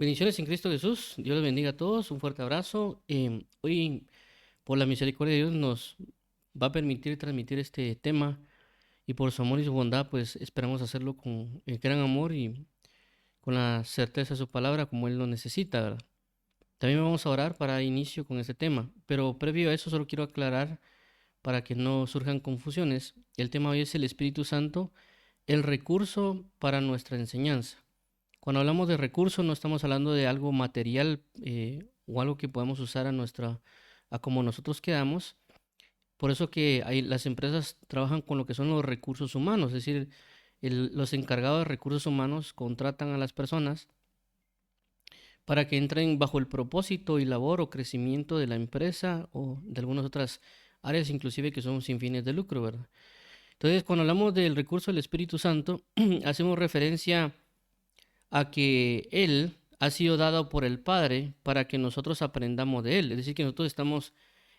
Bendiciones en Cristo Jesús. Dios les bendiga a todos. Un fuerte abrazo. Hoy, por la misericordia de Dios, nos va a permitir transmitir este tema y por su amor y su bondad, pues esperamos hacerlo con el gran amor y con la certeza de su palabra como Él lo necesita, ¿verdad? También vamos a orar para dar inicio con este tema, pero previo a eso solo quiero aclarar para que no surjan confusiones. El tema hoy es el Espíritu Santo, el recurso para nuestra enseñanza. Cuando hablamos de recursos no estamos hablando de algo material o algo que podemos usar a como nosotros quedamos. Por eso que las empresas trabajan con lo que son los recursos humanos, es decir, los encargados de recursos humanos contratan a las personas para que entren bajo el propósito y labor o crecimiento de la empresa o de algunas otras áreas, inclusive que son sin fines de lucro, ¿verdad? Entonces, cuando hablamos del recurso del Espíritu Santo, hacemos referencia a que Él ha sido dado por el Padre para que nosotros aprendamos de Él. Es decir, que nosotros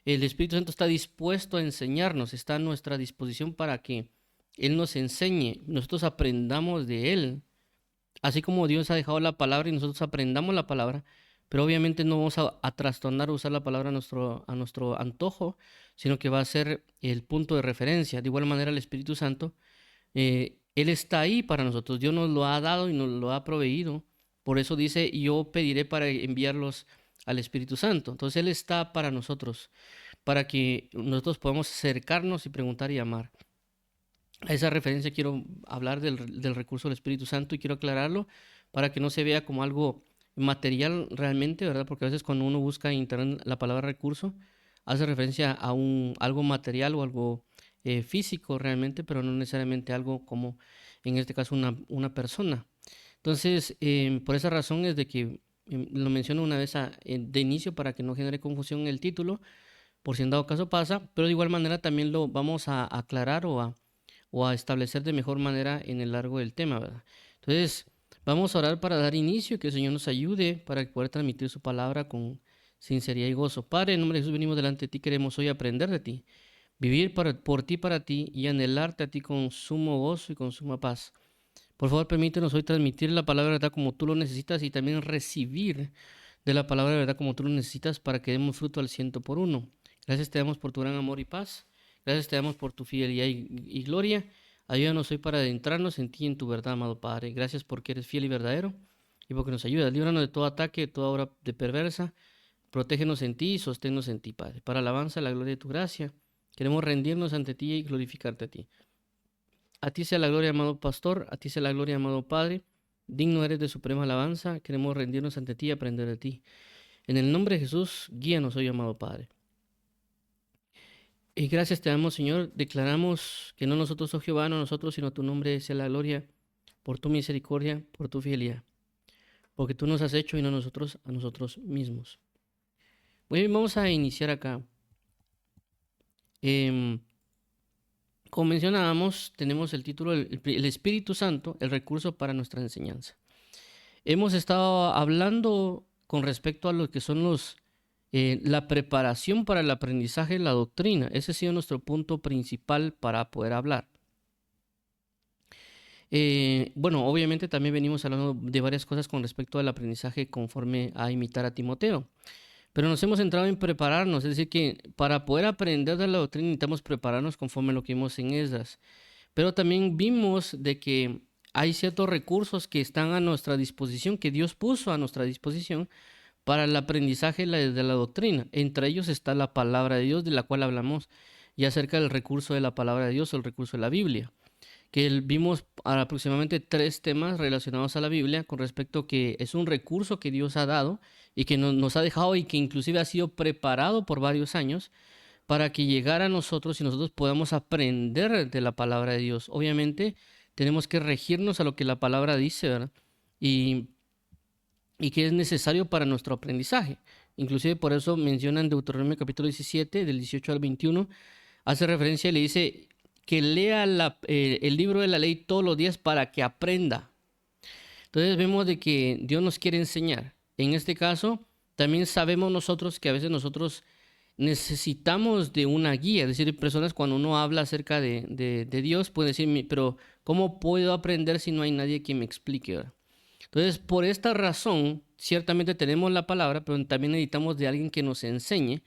el Espíritu Santo está dispuesto a enseñarnos, está a nuestra disposición para que Él nos enseñe, nosotros aprendamos de Él. Así como Dios ha dejado la palabra y nosotros aprendamos la palabra, pero obviamente no vamos a trastornar o usar la palabra a nuestro antojo, sino que va a ser el punto de referencia. De igual manera, el Espíritu Santo Él está ahí para nosotros. Dios nos lo ha dado y nos lo ha proveído. Por eso dice, yo pediré para enviarlos al Espíritu Santo. Entonces Él está para nosotros, para que nosotros podamos acercarnos y preguntar y amar. A esa referencia quiero hablar del recurso del Espíritu Santo y quiero aclararlo para que no se vea como algo material realmente, ¿verdad? Porque a veces cuando uno busca en internet la palabra recurso, hace referencia a algo material o algo físico realmente, pero no necesariamente algo como en este caso una persona. Entonces, por esa razón es de que lo menciono una vez de inicio para que no genere confusión en el título, por si en dado caso pasa, pero de igual manera también lo vamos a aclarar o a establecer de mejor manera en el largo del tema, ¿verdad? Entonces, vamos a orar para dar inicio, que el Señor nos ayude para poder transmitir su palabra con sinceridad y gozo. Padre, en nombre de Jesús venimos delante de ti, queremos hoy aprender de ti, vivir por ti, para ti y anhelarte a ti con sumo gozo y con suma paz. Por favor, permítenos hoy transmitir la palabra de verdad como tú lo necesitas y también recibir de la palabra de verdad como tú lo necesitas para que demos fruto al 100 por 1. Gracias te damos por tu gran amor y paz. Gracias te damos por tu fidelidad y gloria. Ayúdanos hoy para adentrarnos en ti y en tu verdad, amado Padre. Gracias porque eres fiel y verdadero y porque nos ayudas. Líbranos de todo ataque, de toda obra de perversa. Protégenos en ti y sosténnos en ti, Padre. Para alabanza, la gloria de tu gracia. Queremos rendirnos ante ti y glorificarte a ti. A ti sea la gloria, amado pastor. A ti sea la gloria, amado Padre. Digno eres de suprema alabanza. Queremos rendirnos ante ti y aprender de ti. En el nombre de Jesús, guíanos hoy, amado Padre. Y gracias te damos, Señor. Declaramos que no nosotros, oh Jehová, no nosotros, sino tu nombre sea la gloria por tu misericordia, por tu fidelidad. Porque tú nos has hecho y no nosotros a nosotros mismos. Muy bien, vamos a iniciar acá. Como mencionábamos, tenemos el título el Espíritu Santo, el recurso para nuestra enseñanza. Hemos estado hablando con respecto a lo que son la preparación para el aprendizaje de la doctrina. Ese ha sido nuestro punto principal para poder hablar. Bueno, obviamente también venimos hablando de varias cosas con respecto al aprendizaje conforme a imitar a Timoteo. Pero nos hemos centrado en prepararnos, es decir, que para poder aprender de la doctrina necesitamos prepararnos conforme a lo que vimos en Esdras. Pero también vimos de que hay ciertos recursos que están a nuestra disposición, que Dios puso a nuestra disposición para el aprendizaje de la doctrina. Entre ellos está la palabra de Dios, de la cual hablamos ya acerca del recurso de la palabra de Dios o el recurso de la Biblia. Que vimos aproximadamente 3 temas relacionados a la Biblia con respecto a que es un recurso que Dios ha dado y que nos ha dejado y que inclusive ha sido preparado por varios años para que llegara a nosotros y nosotros podamos aprender de la palabra de Dios. Obviamente tenemos que regirnos a lo que la palabra dice, ¿verdad? Y que es necesario para nuestro aprendizaje. Inclusive por eso menciona en Deuteronomio capítulo 17, del 18 al 21, hace referencia y le dice que lea el libro de la ley todos los días para que aprenda. Entonces vemos de que Dios nos quiere enseñar. En este caso, también sabemos nosotros que a veces nosotros necesitamos de una guía. Es decir, personas cuando uno habla acerca de Dios pueden decir, pero ¿cómo puedo aprender si no hay nadie que me explique? ¿Verdad? Entonces, por esta razón, ciertamente tenemos la palabra, pero también necesitamos de alguien que nos enseñe.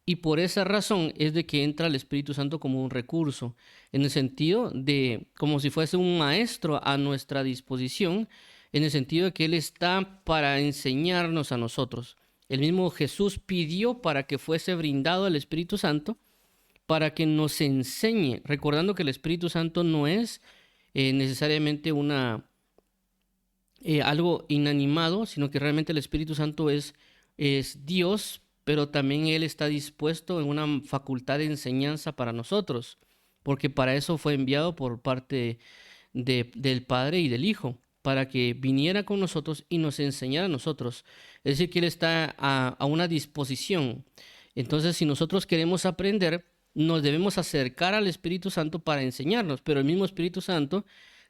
Y por esa razón es de que entra el Espíritu Santo como un recurso, en el sentido de como si fuese un maestro a nuestra disposición, en el sentido de que Él está para enseñarnos a nosotros. El mismo Jesús pidió para que fuese brindado el Espíritu Santo para que nos enseñe, recordando que el Espíritu Santo no es necesariamente algo inanimado, sino que realmente el Espíritu Santo es Dios, pero también Él está dispuesto en una facultad de enseñanza para nosotros, porque para eso fue enviado por parte del Padre y del Hijo, para que viniera con nosotros y nos enseñara a nosotros. Es decir, que Él está a una disposición. Entonces, si nosotros queremos aprender, nos debemos acercar al Espíritu Santo para enseñarnos, pero el mismo Espíritu Santo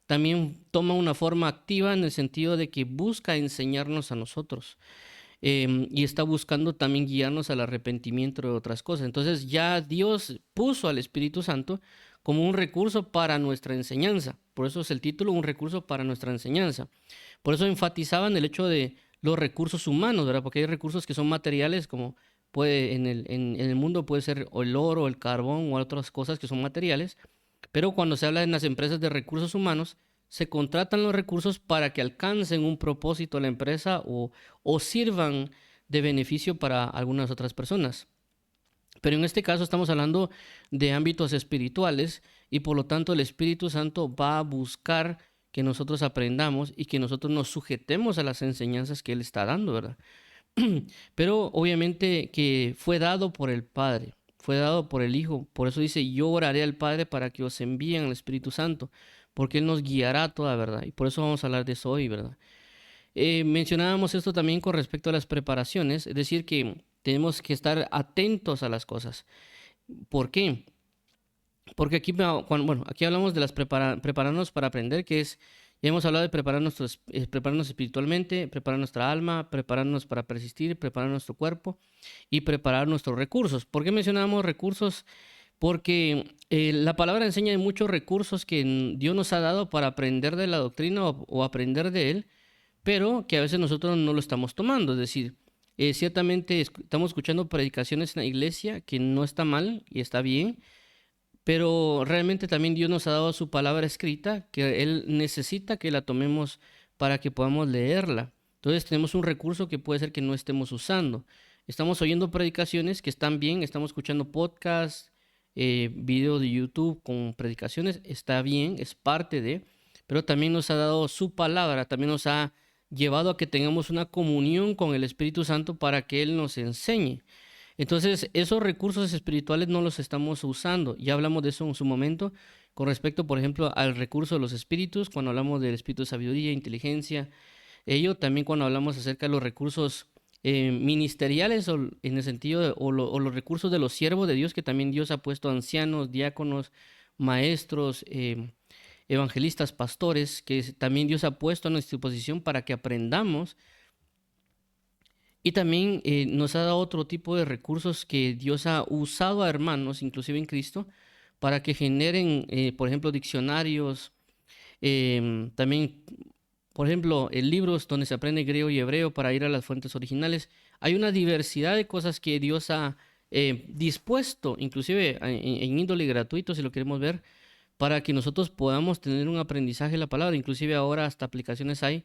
también toma una forma activa en el sentido de que busca enseñarnos a nosotros, y está buscando también guiarnos al arrepentimiento de otras cosas. Entonces ya Dios puso al Espíritu Santo como un recurso para nuestra enseñanza. Por eso es el título, un recurso para nuestra enseñanza. Por eso enfatizaban el hecho de los recursos humanos, ¿verdad? Porque hay recursos que son materiales, como puede en el mundo puede ser o el oro, el carbón o otras cosas que son materiales, pero cuando se habla en las empresas de recursos humanos, se contratan los recursos para que alcancen un propósito a la empresa o sirvan de beneficio para algunas otras personas. Pero en este caso estamos hablando de ámbitos espirituales y por lo tanto el Espíritu Santo va a buscar que nosotros aprendamos y que nosotros nos sujetemos a las enseñanzas que Él está dando, ¿verdad? Pero obviamente que fue dado por el Padre, fue dado por el Hijo. Por eso dice, yo oraré al Padre para que os envíen al Espíritu Santo, porque Él nos guiará a toda verdad. Y por eso vamos a hablar de eso hoy, ¿verdad? Mencionábamos esto también con respecto a las preparaciones, es decir, que tenemos que estar atentos a las cosas. ¿Por qué? Porque aquí, bueno, aquí hablamos de prepararnos para aprender, que es, ya hemos hablado de prepararnos espiritualmente, preparar nuestra alma, prepararnos para persistir, preparar nuestro cuerpo y preparar nuestros recursos. ¿Por qué mencionamos recursos? Porque la palabra enseña de muchos recursos que Dios nos ha dado para aprender de la doctrina o aprender de Él, pero que a veces nosotros no lo estamos tomando. Es decir, ciertamente estamos escuchando predicaciones en la iglesia, que no está mal y está bien, pero realmente también Dios nos ha dado su palabra escrita, que Él necesita que la tomemos para que podamos leerla. Entonces tenemos un recurso que puede ser que no estemos usando. Estamos oyendo predicaciones que están bien, estamos escuchando podcasts, video de YouTube con predicaciones, está bien, es parte de, pero también nos ha dado su palabra, también nos ha llevado a que tengamos una comunión con el Espíritu Santo para que Él nos enseñe. Entonces, esos recursos espirituales no los estamos usando. Ya hablamos de eso en su momento, con respecto, por ejemplo, al recurso de los espíritus, cuando hablamos del espíritu de sabiduría, inteligencia. Ello también cuando hablamos acerca de los recursos ministeriales, o en el sentido o los recursos de los siervos de Dios, que también Dios ha puesto ancianos, diáconos, maestros, evangelistas, pastores, que también Dios ha puesto a nuestra disposición para que aprendamos. Y también nos ha dado otro tipo de recursos que Dios ha usado a hermanos, inclusive en Cristo, para que generen, por ejemplo, diccionarios, también, por ejemplo, libros donde se aprende griego y hebreo para ir a las fuentes originales. Hay una diversidad de cosas que Dios ha dispuesto, inclusive en índole gratuito, si lo queremos ver, para que nosotros podamos tener un aprendizaje de la palabra. Inclusive ahora hasta aplicaciones hay,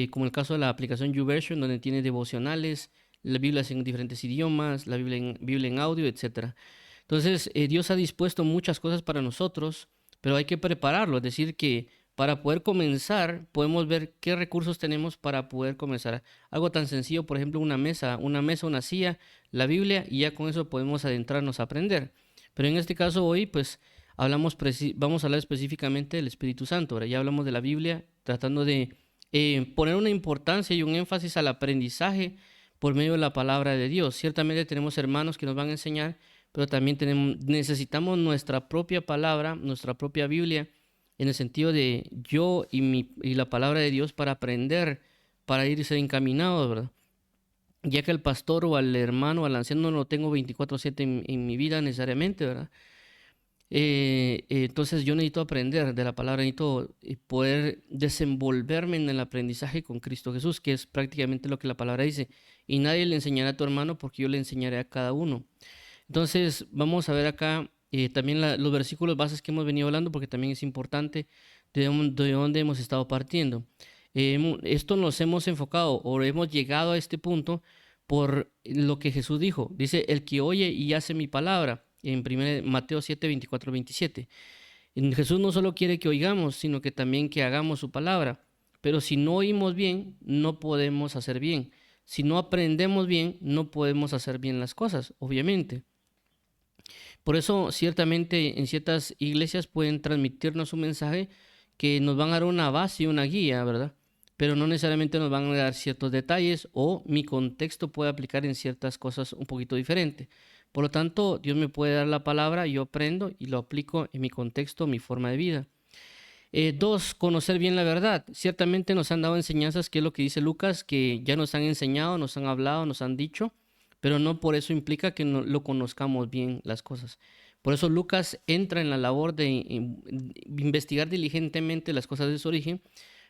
como el caso de la aplicación YouVersion, donde tiene devocionales, la Biblia en diferentes idiomas, la Biblia en audio, etcétera. Entonces, Dios ha dispuesto muchas cosas para nosotros, pero hay que prepararlo. Es decir, que para poder comenzar, podemos ver qué recursos tenemos para poder comenzar. Algo tan sencillo, por ejemplo, una silla, la Biblia, y ya con eso podemos adentrarnos a aprender. Pero en este caso hoy, pues, vamos a hablar específicamente del Espíritu Santo. Ahora ya hablamos de la Biblia, tratando de poner una importancia y un énfasis al aprendizaje por medio de la palabra de Dios. Ciertamente tenemos hermanos que nos van a enseñar, pero también necesitamos nuestra propia palabra, nuestra propia Biblia, en el sentido de yo y la palabra de Dios para aprender, para irse encaminados, ¿verdad? Ya que al pastor o al hermano o al anciano no lo tengo 24/7 en mi vida necesariamente, ¿verdad? Entonces yo necesito aprender de la palabra, necesito poder desenvolverme en el aprendizaje con Cristo Jesús, que es prácticamente lo que la palabra dice. Y nadie le enseñará a tu hermano porque yo le enseñaré a cada uno. Entonces vamos a ver acá también los versículos bases que hemos venido hablando, porque también es importante de dónde hemos estado partiendo. Esto nos hemos enfocado o hemos llegado a este punto por lo que Jesús dijo. Dice, el que oye y hace mi palabra, en Mateo 7, 24, 27. Jesús no solo quiere que oigamos, sino que también que hagamos su palabra. Pero si no oímos bien, no podemos hacer bien. Si no aprendemos bien, no podemos hacer bien las cosas, obviamente. Por eso, ciertamente, en ciertas iglesias pueden transmitirnos un mensaje que nos van a dar una base y una guía, ¿verdad? Pero no necesariamente nos van a dar ciertos detalles o mi contexto puede aplicar en ciertas cosas un poquito diferente. Por lo tanto, Dios me puede dar la palabra, yo aprendo y lo aplico en mi contexto, mi forma de vida. Dos, conocer bien la verdad. Ciertamente nos han dado enseñanzas, que es lo que dice Lucas, que ya nos han enseñado, nos han hablado, nos han dicho, pero no por eso implica que no lo conozcamos bien las cosas. Por eso Lucas entra en la labor de investigar diligentemente las cosas de su origen,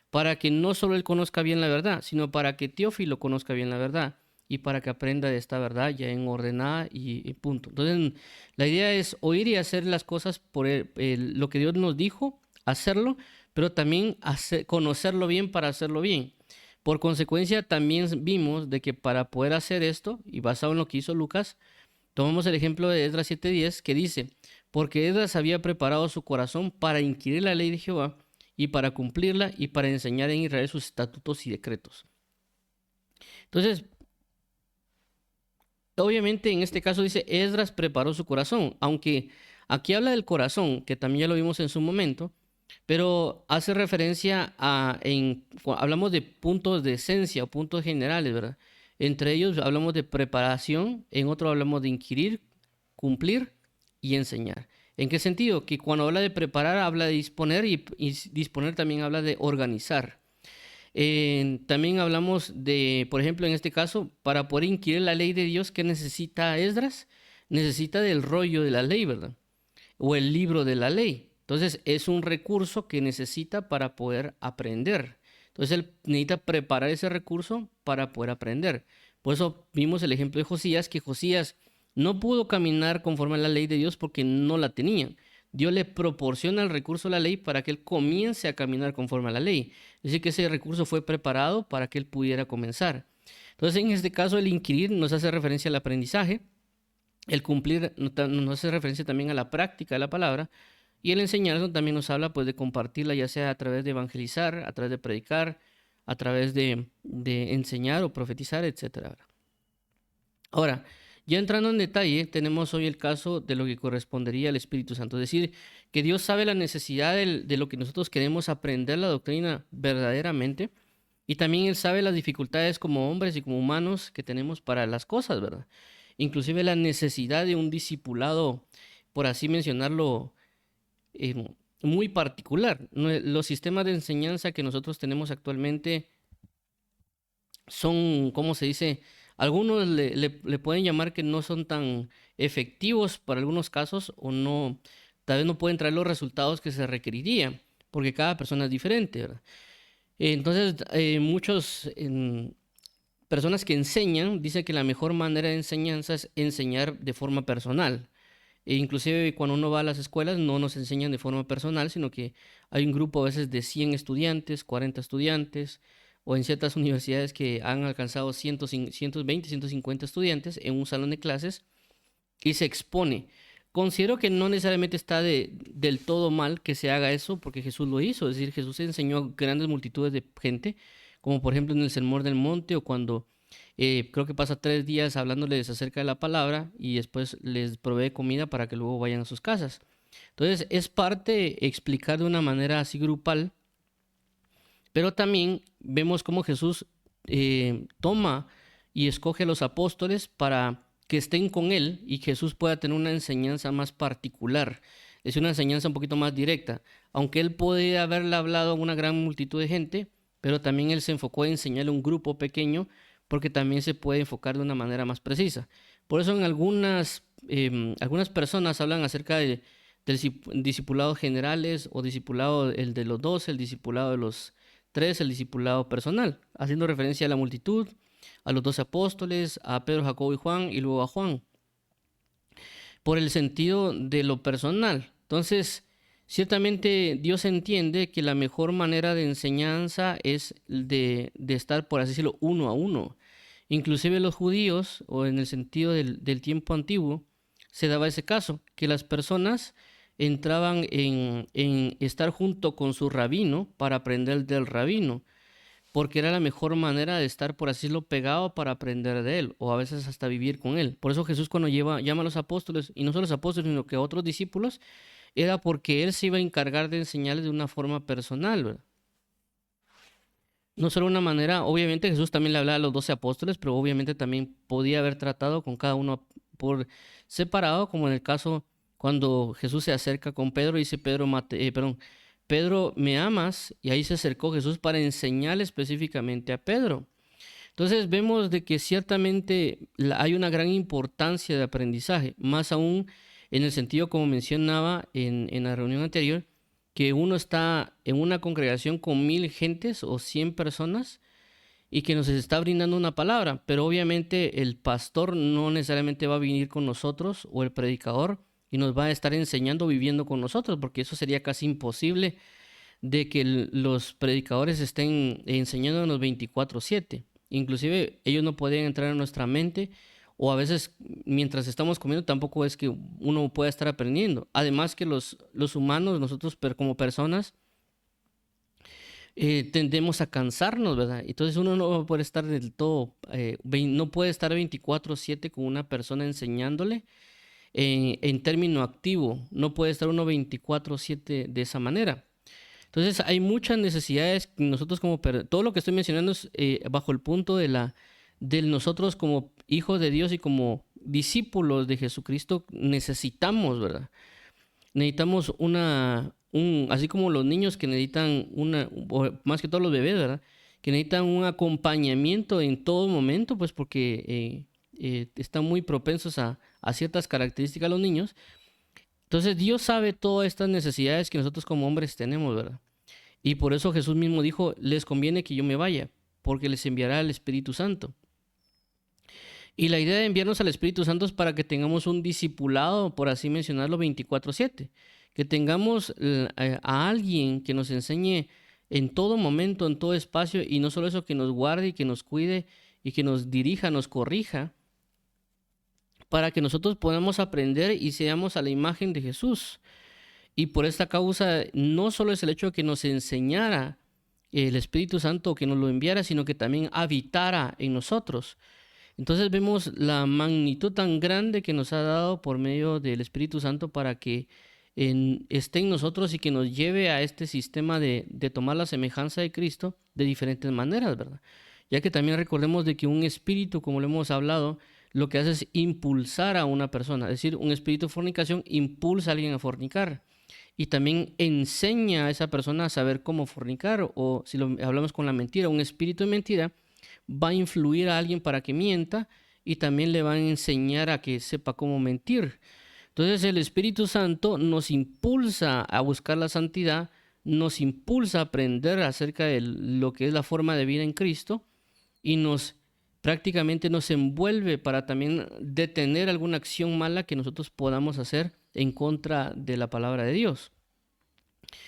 para que no solo él conozca bien la verdad, sino para que Teófilo conozca bien la verdad y para que aprenda de esta verdad ya en ordenada y punto. Entonces, la idea es oír y hacer las cosas por lo que Dios nos dijo, hacerlo, pero también conocerlo bien para hacerlo bien. Por consecuencia, también vimos de que para poder hacer esto, y basado en lo que hizo Lucas, tomamos el ejemplo de Esdras 7:10, que dice, porque Esdras había preparado su corazón para inquirir la ley de Jehová y para cumplirla y para enseñar en Israel sus estatutos y decretos. Entonces, obviamente en este caso dice, Esdras preparó su corazón, aunque aquí habla del corazón, que también ya lo vimos en su momento, pero hace referencia hablamos de puntos de esencia o puntos generales, ¿verdad? Entre ellos hablamos de preparación, en otro hablamos de inquirir, cumplir y enseñar. ¿En qué sentido? Que cuando habla de preparar, habla de disponer y disponer también habla de organizar. También hablamos de, por ejemplo, en este caso, para poder inquirir la ley de Dios, ¿qué necesita Esdras? Necesita del rollo de la ley, ¿verdad? O el libro de la ley. Entonces, es un recurso que necesita para poder aprender. Entonces, él necesita preparar ese recurso para poder aprender. Por eso vimos el ejemplo de Josías, que Josías no pudo caminar conforme a la ley de Dios porque no la tenía. Dios le proporciona el recurso de la ley para que él comience a caminar conforme a la ley. Es decir, que ese recurso fue preparado para que él pudiera comenzar. Entonces, en este caso, el inquirir nos hace referencia al aprendizaje, el cumplir nos hace referencia también a la práctica de la palabra, y el enseñar también nos habla pues de compartirla, ya sea a través de evangelizar, a través de predicar, a través de enseñar o profetizar, etc. Ahora, ya entrando en detalle, tenemos hoy el caso de lo que correspondería al Espíritu Santo. Es decir, que Dios sabe la necesidad de lo que nosotros queremos aprender la doctrina verdaderamente. Y también Él sabe las dificultades como hombres y como humanos que tenemos para las cosas, ¿verdad? Inclusive la necesidad de un discipulado, por así mencionarlo, eh, muy particular. Los sistemas de enseñanza que nosotros tenemos actualmente son, ¿cómo se dice? Algunos le pueden llamar que no son tan efectivos para algunos casos o no, tal vez no pueden traer los resultados que se requerirían, porque cada persona es diferente, ¿verdad? Entonces, muchos personas que enseñan dicen que la mejor manera de enseñanza es enseñar de forma personal. E inclusive cuando uno va a las escuelas no nos enseñan de forma personal, sino que hay un grupo a veces de 100 estudiantes, 40 estudiantes, o en ciertas universidades que han alcanzado 120, 150 estudiantes en un salón de clases y se expone. Considero que no necesariamente está del todo mal que se haga eso, porque Jesús lo hizo. Es decir, Jesús enseñó a grandes multitudes de gente, como por ejemplo en el Sermón del Monte o cuando creo que pasa 3 días hablándoles acerca de la palabra y después les provee comida para que luego vayan a sus casas. Entonces es parte explicar de una manera así grupal, pero también vemos cómo Jesús toma y escoge a los apóstoles para que estén con él y Jesús pueda tener una enseñanza más particular. Es una enseñanza un poquito más directa. Aunque él podía haberle hablado a una gran multitud de gente, pero también él se enfocó en enseñarle a un grupo pequeño porque también se puede enfocar de una manera más precisa. Por eso en algunas personas hablan acerca discipulados generales o discipulado el de los 12, el discipulado de los 3, el discipulado personal, haciendo referencia a la multitud, a los 12 apóstoles, a Pedro, Jacobo y Juan, y luego a Juan, por el sentido de lo personal. Entonces, ciertamente Dios entiende que la mejor manera de enseñanza es de estar, por así decirlo, uno a uno. Inclusive los judíos, o en el sentido del tiempo antiguo, se daba ese caso, que las personas entraban en estar junto con su rabino para aprender del rabino, porque era la mejor manera de estar, por así decirlo, pegado para aprender de él, o a veces hasta vivir con él. Por eso Jesús cuando llama a los apóstoles, y no solo los apóstoles, sino que a otros discípulos, era porque él se iba a encargar de enseñarles de una forma personal, ¿verdad? No solo una manera, obviamente Jesús también le hablaba a los 12 apóstoles, pero obviamente también podía haber tratado con cada uno por separado, como en el caso cuando Jesús se acerca con Pedro y dice, Pedro, ¿me amas? Y ahí se acercó Jesús para enseñarle específicamente a Pedro. Entonces vemos de que ciertamente hay una gran importancia de aprendizaje, más aún en el sentido como mencionaba en la reunión anterior, que uno está en una congregación con 1000 gentes o 100 personas y que nos está brindando una palabra, pero obviamente el pastor no necesariamente va a venir con nosotros o el predicador y nos va a estar enseñando viviendo con nosotros, porque eso sería casi imposible de que los predicadores estén enseñándonos 24/7. Inclusive ellos no podían entrar en nuestra mente o a veces mientras estamos comiendo tampoco es que uno pueda estar aprendiendo. Además que los humanos, nosotros como personas, tendemos a cansarnos, ¿verdad? Entonces uno no va a poder estar del todo, no puede estar 24/7 con una persona enseñándole en término activo. No puede estar uno 24/7 de esa manera. Entonces hay muchas necesidades nosotros todo lo que estoy mencionando es bajo el punto de nosotros como hijos de Dios y como discípulos de Jesucristo necesitamos, ¿verdad? Necesitamos así como los niños que necesitan o más que todos los bebés, ¿verdad? Que necesitan un acompañamiento en todo momento, pues porque están muy propensos a ciertas características los niños. Entonces Dios sabe todas estas necesidades que nosotros como hombres tenemos, ¿verdad? Y por eso Jesús mismo dijo, les conviene que yo me vaya, porque les enviará el Espíritu Santo. Y la idea de enviarnos al Espíritu Santo es para que tengamos un discipulado, por así mencionarlo, 24/7. Que tengamos a alguien que nos enseñe en todo momento, en todo espacio, y no solo eso, que nos guarde y que nos cuide y que nos dirija, nos corrija, para que nosotros podamos aprender y seamos a la imagen de Jesús. Y por esta causa no solo es el hecho de que nos enseñara el Espíritu Santo, que nos lo enviara, sino que también habitara en nosotros. Entonces vemos la magnitud tan grande que nos ha dado por medio del Espíritu Santo para que esté en nosotros y que nos lleve a este sistema de tomar la semejanza de Cristo de diferentes maneras, ¿verdad? Ya que también recordemos de que un espíritu, como lo hemos hablado, lo que hace es impulsar a una persona. Es decir, un espíritu de fornicación impulsa a alguien a fornicar. Y también enseña a esa persona a saber cómo fornicar. O si hablamos con la mentira, un espíritu de mentira va a influir a alguien para que mienta y también le va a enseñar a que sepa cómo mentir. Entonces el Espíritu Santo nos impulsa a buscar la santidad, nos impulsa a aprender acerca de lo que es la forma de vida en Cristo y prácticamente nos envuelve para también detener alguna acción mala que nosotros podamos hacer en contra de la palabra de Dios.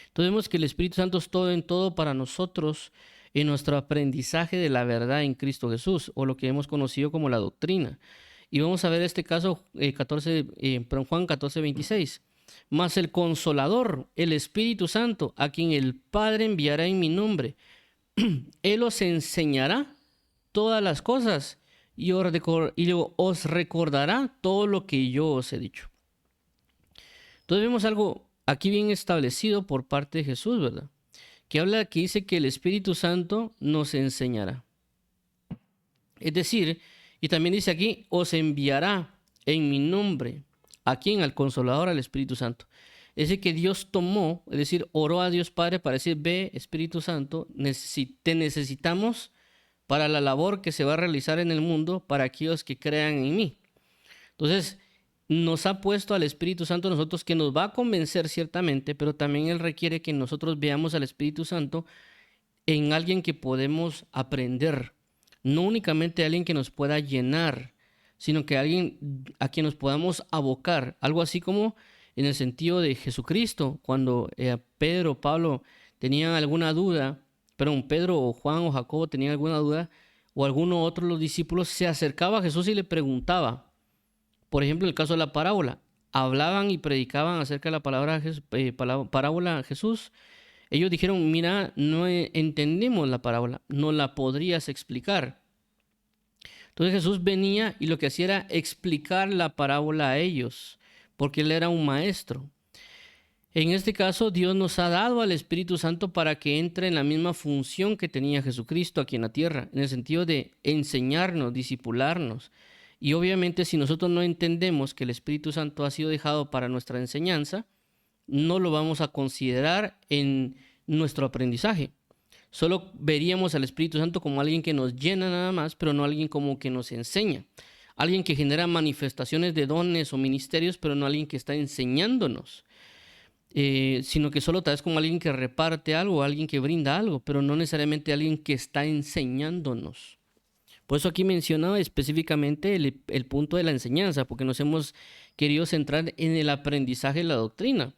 Entonces vemos que el Espíritu Santo es todo en todo para nosotros en nuestro aprendizaje de la verdad en Cristo Jesús, o lo que hemos conocido como la doctrina. Y vamos a ver este caso Juan 14:26. Mas el Consolador, el Espíritu Santo, a quien el Padre enviará en mi nombre, Él os enseñará todas las cosas y os recordará todo lo que yo os he dicho. Entonces vemos algo aquí bien establecido por parte de Jesús, ¿verdad? Que dice que el Espíritu Santo nos enseñará. Es decir, y también dice aquí, os enviará en mi nombre. ¿A quién? Al Consolador, al Espíritu Santo. Es decir, que Dios tomó, es decir, oró a Dios Padre para decir, ve, Espíritu Santo, te necesitamos para la labor que se va a realizar en el mundo para aquellos que crean en mí. Entonces, nos ha puesto al Espíritu Santo a nosotros, que nos va a convencer ciertamente, pero también Él requiere que nosotros veamos al Espíritu Santo en alguien que podemos aprender, no únicamente alguien que nos pueda llenar, sino que alguien a quien nos podamos abocar, algo así como en el sentido de Jesucristo, cuando Pedro, Pablo tenían alguna duda, perdón, Pedro o Juan o Jacobo tenían alguna duda, o alguno otro de los discípulos se acercaba a Jesús y le preguntaba. Por ejemplo, en el caso de la parábola, hablaban y predicaban acerca de la parábola a Jesús. Ellos dijeron, mira, no entendemos la parábola, no la podrías explicar. Entonces Jesús venía y lo que hacía era explicar la parábola a ellos, porque Él era un maestro. En este caso, Dios nos ha dado al Espíritu Santo para que entre en la misma función que tenía Jesucristo aquí en la tierra, en el sentido de enseñarnos, discipularnos. Y obviamente si nosotros no entendemos que el Espíritu Santo ha sido dejado para nuestra enseñanza, no lo vamos a considerar en nuestro aprendizaje. Solo veríamos al Espíritu Santo como alguien que nos llena nada más, pero no alguien como que nos enseña. Alguien que genera manifestaciones de dones o ministerios, pero no alguien que está enseñándonos. Sino que solo tal vez como alguien que reparte algo, alguien que brinda algo, pero no necesariamente alguien que está enseñándonos. Por eso aquí mencionaba específicamente el punto de la enseñanza, porque nos hemos querido centrar en el aprendizaje de la doctrina.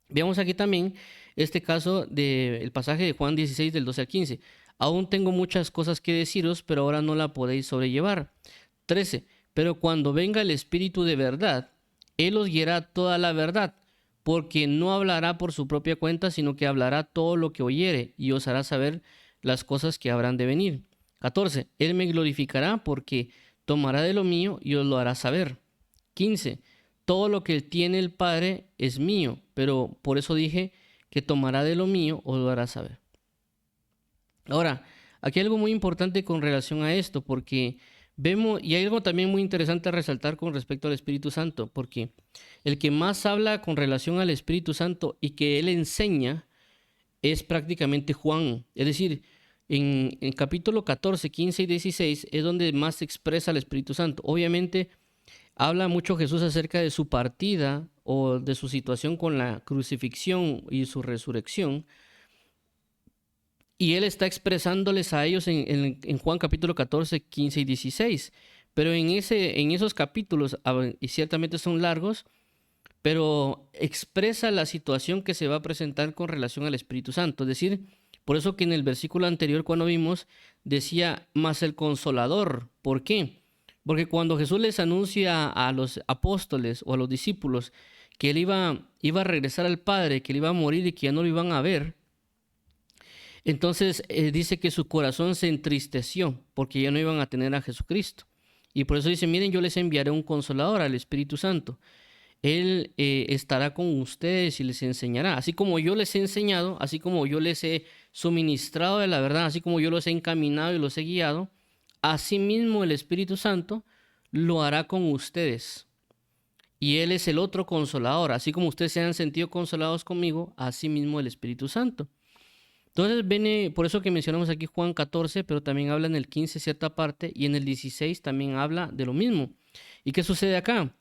Veamos aquí también este caso del pasaje de Juan 16 del 12 al 15. Aún tengo muchas cosas que deciros, pero ahora no la podéis sobrellevar. 13. Pero cuando venga el Espíritu de verdad, Él os guiará toda la verdad, porque no hablará por su propia cuenta, sino que hablará todo lo que oyere y os hará saber las cosas que habrán de venir. 14. Él me glorificará porque tomará de lo mío y os lo hará saber. 15. Todo lo que tiene el Padre es mío, pero por eso dije que tomará de lo mío o lo hará saber. Ahora, aquí hay algo muy importante con relación a esto, porque vemos, y hay algo también muy interesante a resaltar con respecto al Espíritu Santo, porque el que más habla con relación al Espíritu Santo y que él enseña es prácticamente Juan. Es decir, en capítulo 14, 15 y 16 es donde más se expresa el Espíritu Santo. Obviamente, habla mucho Jesús acerca de su partida o de su situación con la crucifixión y su resurrección. Y él está expresándoles a ellos en Juan capítulo 14, 15 y 16. Pero en esos capítulos, y ciertamente son largos, pero expresa la situación que se va a presentar con relación al Espíritu Santo. Es decir, por eso que en el versículo anterior cuando vimos, decía, más el Consolador. ¿Por qué? Porque cuando Jesús les anuncia a los apóstoles o a los discípulos que él iba a regresar al Padre, que él iba a morir y que ya no lo iban a ver, entonces dice que su corazón se entristeció porque ya no iban a tener a Jesucristo. Y por eso dice, miren, yo les enviaré un Consolador, al Espíritu Santo. Él estará con ustedes y les enseñará. Así como yo les he enseñado, así como yo les he suministrado de la verdad, así como yo los he encaminado y los he guiado, asimismo el Espíritu Santo lo hará con ustedes. Y Él es el otro Consolador. Así como ustedes se han sentido consolados conmigo, asimismo el Espíritu Santo. Entonces viene, por eso que mencionamos aquí Juan 14, pero también habla en el 15 cierta parte y en el 16 también habla de lo mismo. ¿Y qué sucede acá?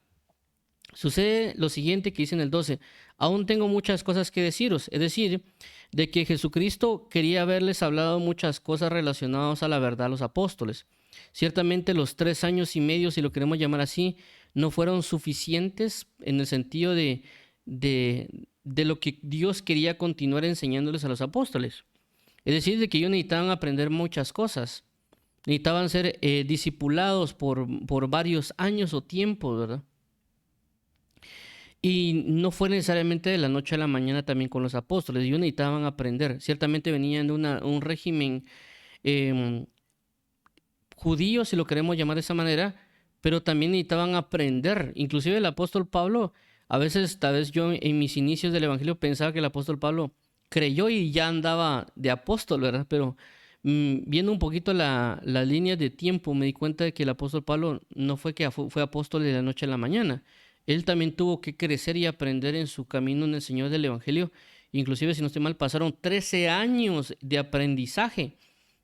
Sucede lo siguiente que dice en el 12, aún tengo muchas cosas que deciros, es decir, de que Jesucristo quería haberles hablado muchas cosas relacionadas a la verdad a los apóstoles. Ciertamente los 3 años y medio, si lo queremos llamar así, no fueron suficientes en el sentido de lo que Dios quería continuar enseñándoles a los apóstoles. Es decir, de que ellos necesitaban aprender muchas cosas. Necesitaban ser discipulados por varios años o tiempos, ¿verdad? Y no fue necesariamente de la noche a la mañana también con los apóstoles. Ellos necesitaban aprender. Ciertamente venían de un régimen judío, si lo queremos llamar de esa manera, pero también necesitaban aprender. Inclusive el apóstol Pablo, a veces, tal vez yo en mis inicios del evangelio pensaba que el apóstol Pablo creyó y ya andaba de apóstol, ¿verdad? Pero viendo un poquito las líneas de tiempo, me di cuenta de que el apóstol Pablo no fue que fue apóstol de la noche a la mañana. Él también tuvo que crecer y aprender en su camino en el Señor del Evangelio. Inclusive, si no estoy mal, pasaron 13 años de aprendizaje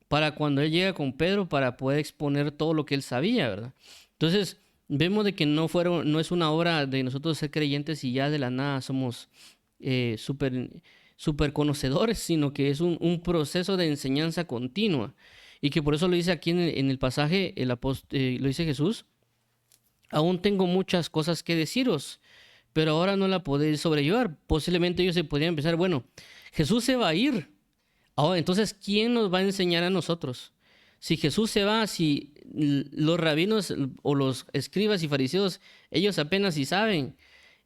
para cuando él llega con Pedro para poder exponer todo lo que él sabía, ¿verdad? Entonces, vemos de que no es una obra de nosotros ser creyentes y ya de la nada somos súper conocedores, sino que es un proceso de enseñanza continua. Y que por eso lo dice aquí en el pasaje, lo dice Jesús, aún tengo muchas cosas que deciros, pero ahora no la podéis sobrellevar. Posiblemente ellos se podrían pensar, bueno, Jesús se va a ir. Ahora, entonces, ¿quién nos va a enseñar a nosotros? Si Jesús se va, si los rabinos o los escribas y fariseos, ellos apenas si saben.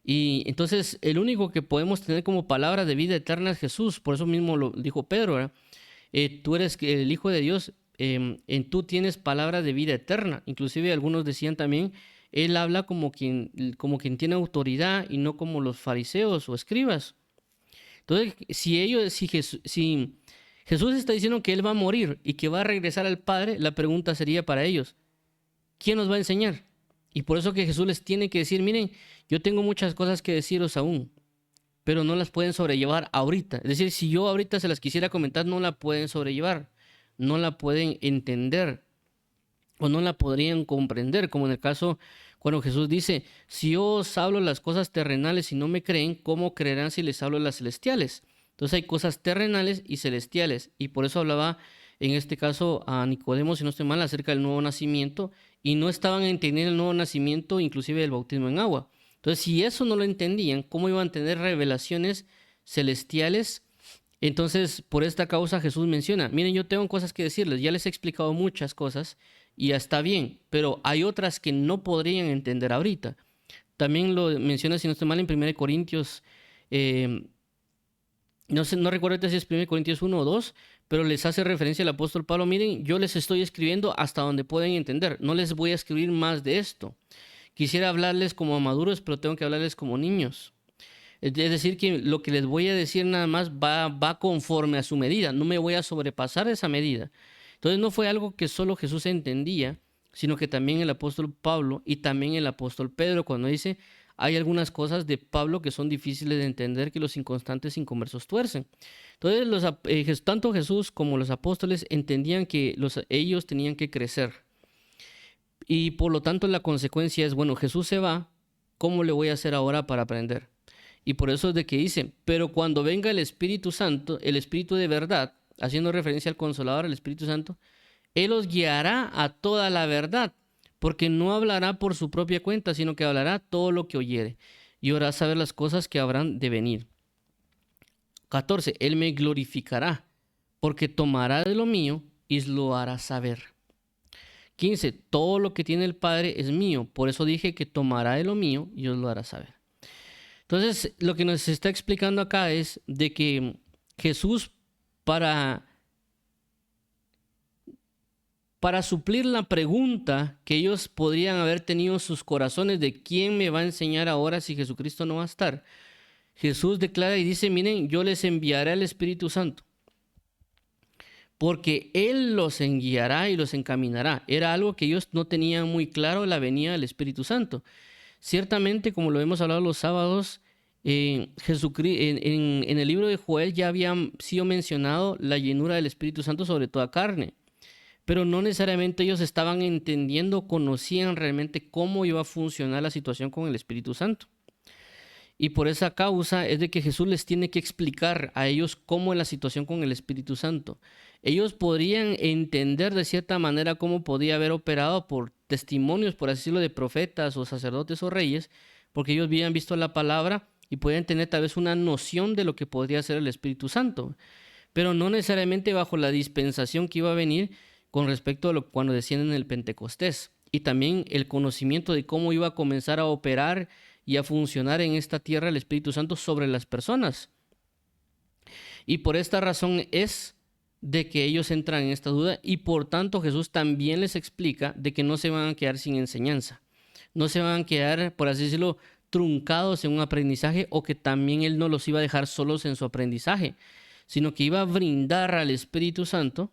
Y entonces el único que podemos tener como palabra de vida eterna es Jesús. Por eso mismo lo dijo Pedro, ¿verdad? Tú eres el Hijo de Dios, en tú tienes palabra de vida eterna. Inclusive algunos decían también, él habla como quien tiene autoridad y no como los fariseos o escribas. Entonces, si Jesús está diciendo que él va a morir y que va a regresar al Padre, la pregunta sería para ellos, ¿quién nos va a enseñar? Y por eso que Jesús les tiene que decir, miren, yo tengo muchas cosas que deciros aún, pero no las pueden sobrellevar ahorita. Es decir, si yo ahorita se las quisiera comentar, no la pueden sobrellevar, no la pueden entender o no la podrían comprender, como en el caso cuando Jesús dice, si yo os hablo las cosas terrenales y no me creen, ¿cómo creerán si les hablo las celestiales? Entonces hay cosas terrenales y celestiales, y por eso hablaba en este caso a Nicodemo, si no estoy mal, acerca del nuevo nacimiento, y no estaban entendiendo el nuevo nacimiento, inclusive el bautismo en agua. Entonces, si eso no lo entendían, ¿cómo iban a tener revelaciones celestiales? Entonces, por esta causa Jesús menciona, miren, yo tengo cosas que decirles, ya les he explicado muchas cosas, y ya está bien, pero hay otras que no podrían entender ahorita. También lo menciona, si no estoy mal, en 1 Corintios, eh, no sé, no recuerdo si es 1 Corintios 1 o 2, pero les hace referencia el apóstol Pablo, miren, yo les estoy escribiendo hasta donde pueden entender, no les voy a escribir más de esto. Quisiera hablarles como a maduros, pero tengo que hablarles como niños. Es decir, que lo que les voy a decir nada más va conforme a su medida, no me voy a sobrepasar esa medida. Entonces no fue algo que solo Jesús entendía, sino que también el apóstol Pablo y también el apóstol Pedro, cuando dice, hay algunas cosas de Pablo que son difíciles de entender que los inconstantes inconversos tuercen. Entonces tanto Jesús como los apóstoles entendían que ellos tenían que crecer. Y por lo tanto la consecuencia es, bueno, Jesús se va, ¿cómo le voy a hacer ahora para aprender? Y por eso es de que dice, pero cuando venga el Espíritu Santo, el Espíritu de verdad, haciendo referencia al Consolador, el Espíritu Santo, Él os guiará a toda la verdad, porque no hablará por su propia cuenta, sino que hablará todo lo que oyere, y hará saber las cosas que habrán de venir. 14. Él me glorificará, porque tomará de lo mío y lo hará saber. 15. Todo lo que tiene el Padre es mío, por eso dije que tomará de lo mío y os lo hará saber. Entonces, lo que nos está explicando acá es de que Jesús, para suplir la pregunta que ellos podrían haber tenido en sus corazones de quién me va a enseñar ahora si Jesucristo no va a estar, Jesús declara y dice, miren, yo les enviaré al Espíritu Santo, porque Él los guiará y los encaminará. Era algo que ellos no tenían muy claro, la venida del Espíritu Santo. Ciertamente, como lo hemos hablado los sábados, Jesucristo, en el libro de Joel ya había sido mencionado la llenura del Espíritu Santo sobre toda carne, pero no necesariamente ellos estaban entendiendo, conocían realmente cómo iba a funcionar la situación con el Espíritu Santo. Y por esa causa es de que Jesús les tiene que explicar a ellos cómo es la situación con el Espíritu Santo. Ellos podrían entender de cierta manera cómo podía haber operado por testimonios, por así decirlo, de profetas o sacerdotes o reyes, porque ellos habían visto la palabra y podían tener tal vez una noción de lo que podría ser el Espíritu Santo, pero no necesariamente bajo la dispensación que iba a venir con respecto a cuando descienden en el Pentecostés, y también el conocimiento de cómo iba a comenzar a operar y a funcionar en esta tierra el Espíritu Santo sobre las personas. Y por esta razón es de que ellos entran en esta duda, y por tanto Jesús también les explica de que no se van a quedar sin enseñanza, no se van a quedar, por así decirlo, truncados en un aprendizaje, o que también Él no los iba a dejar solos en su aprendizaje, sino que iba a brindar al Espíritu Santo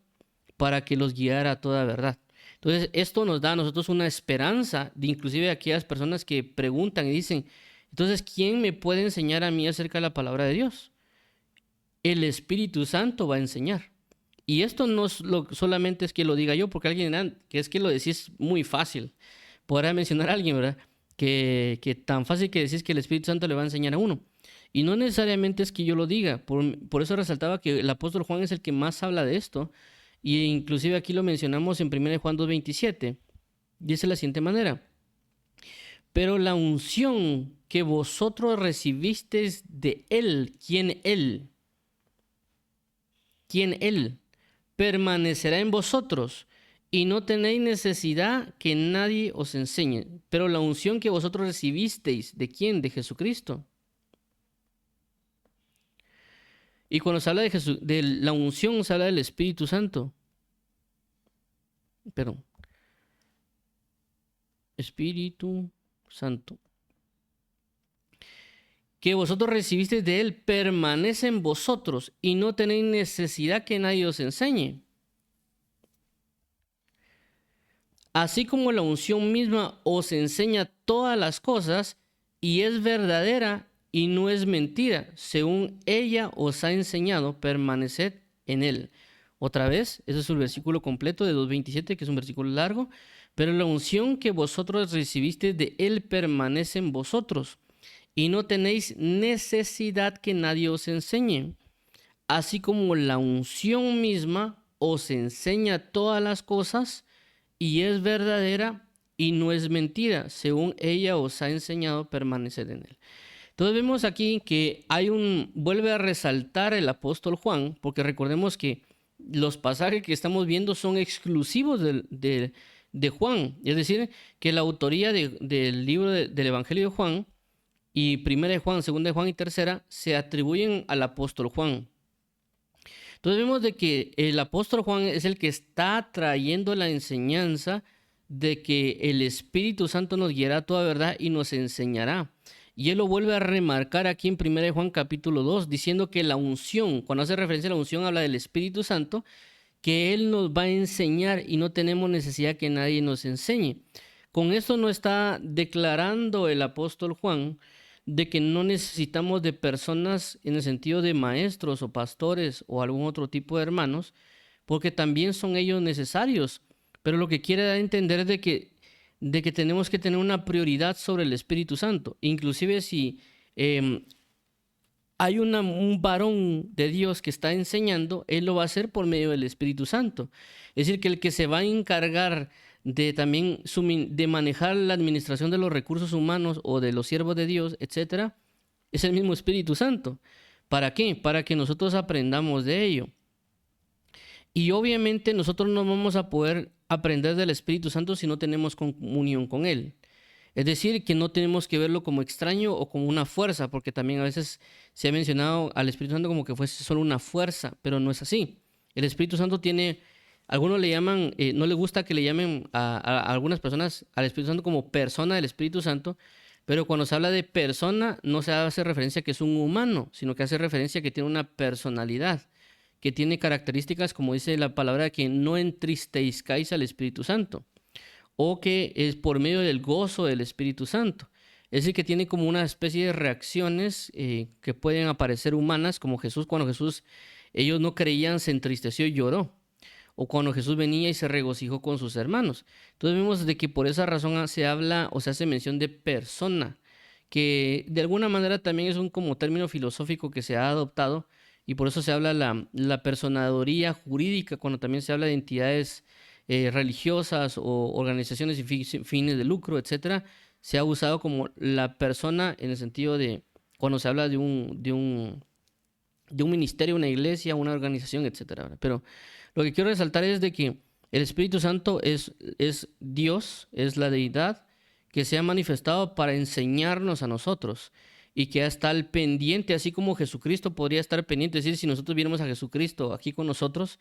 para que los guiara a toda verdad. Entonces, esto nos da a nosotros una esperanza de inclusive aquellas personas que preguntan y dicen, entonces, ¿quién me puede enseñar a mí acerca de la palabra de Dios? El Espíritu Santo va a enseñar. Y esto no es solamente es que lo diga yo, porque alguien dirá que es que lo decís muy fácil. podrá mencionar a alguien, ¿verdad? Que tan fácil que decís que el Espíritu Santo le va a enseñar a uno. Y no necesariamente es que yo lo diga, por eso resaltaba que el apóstol Juan es el que más habla de esto, y inclusive aquí lo mencionamos en 1 Juan 2:27, dice de la siguiente manera: pero la unción que vosotros recibisteis de Él, ¿quién Él? ¿Quién Él? Permanecerá en vosotros y no tenéis necesidad que nadie os enseñe. Pero la unción que vosotros recibisteis, ¿de quién? De Jesucristo. Y cuando se habla de la unción, se habla del Espíritu Santo. Perdón. Espíritu Santo. Que vosotros recibisteis de Él permanece en vosotros y no tenéis necesidad que nadie os enseñe. Así como la unción misma os enseña todas las cosas y es verdadera y no es mentira, según ella os ha enseñado, permaneced en Él. Otra vez, ese es el versículo completo de 2:27, que es un versículo largo. Pero la unción que vosotros recibisteis de Él permanece en vosotros y no tenéis necesidad que nadie os enseñe. Así como la unción misma os enseña todas las cosas y es verdadera y no es mentira, según ella os ha enseñado, permanecer en Él. Entonces vemos aquí que vuelve a resaltar el apóstol Juan, porque recordemos que los pasajes que estamos viendo son exclusivos de Juan, es decir, que la autoría del libro del Evangelio de Juan y primera de Juan, segunda de Juan y tercera se atribuyen al apóstol Juan. Entonces vemos de que el apóstol Juan es el que está trayendo la enseñanza de que el Espíritu Santo nos guiará a toda verdad y nos enseñará. Y él lo vuelve a remarcar aquí en 1 Juan capítulo 2, diciendo que la unción, cuando hace referencia a la unción, habla del Espíritu Santo, que Él nos va a enseñar y no tenemos necesidad que nadie nos enseñe. Con esto no está declarando el apóstol Juan de que no necesitamos de personas en el sentido de maestros o pastores o algún otro tipo de hermanos, porque también son ellos necesarios. Pero lo que quiere dar a entender es de que tenemos que tener una prioridad sobre el Espíritu Santo. Inclusive si hay un varón de Dios que está enseñando, él lo va a hacer por medio del Espíritu Santo. Es decir, que el que se va a encargar de también de manejar la administración de los recursos humanos o de los siervos de Dios, etcétera, es el mismo Espíritu Santo. ¿Para qué? Para que nosotros aprendamos de ello. Y obviamente nosotros no vamos a poder aprender del Espíritu Santo si no tenemos comunión con Él. Es decir, que no tenemos que verlo como extraño o como una fuerza, porque también a veces se ha mencionado al Espíritu Santo como que fuese solo una fuerza, pero no es así. El Espíritu Santo tiene, algunos le llaman, no les gusta que le llamen a algunas personas al Espíritu Santo como persona del Espíritu Santo, pero cuando se habla de persona no se hace referencia a que es un humano, sino que hace referencia a que tiene una personalidad, que tiene características, como dice la palabra, que no entristezcáis al Espíritu Santo, o que es por medio del gozo del Espíritu Santo. Es decir, que tiene como una especie de reacciones que pueden aparecer humanas, como Jesús, cuando Jesús, ellos no creían, se entristeció y lloró, o cuando Jesús venía y se regocijó con sus hermanos. Entonces vemos de que por esa razón se habla o se hace mención de persona, que de alguna manera también es un como término filosófico que se ha adoptado, y por eso se habla la personaduría jurídica cuando también se habla de entidades religiosas o organizaciones sin fines de lucro, etcétera. Se ha usado como la persona en el sentido de cuando se habla de un ministerio, una iglesia, una organización, etcétera, ¿verdad? Pero lo que quiero resaltar es de que el Espíritu Santo es Dios, es la deidad que se ha manifestado para enseñarnos a nosotros y que está al pendiente, así como Jesucristo podría estar pendiente. Es decir, si nosotros viéramos a Jesucristo aquí con nosotros,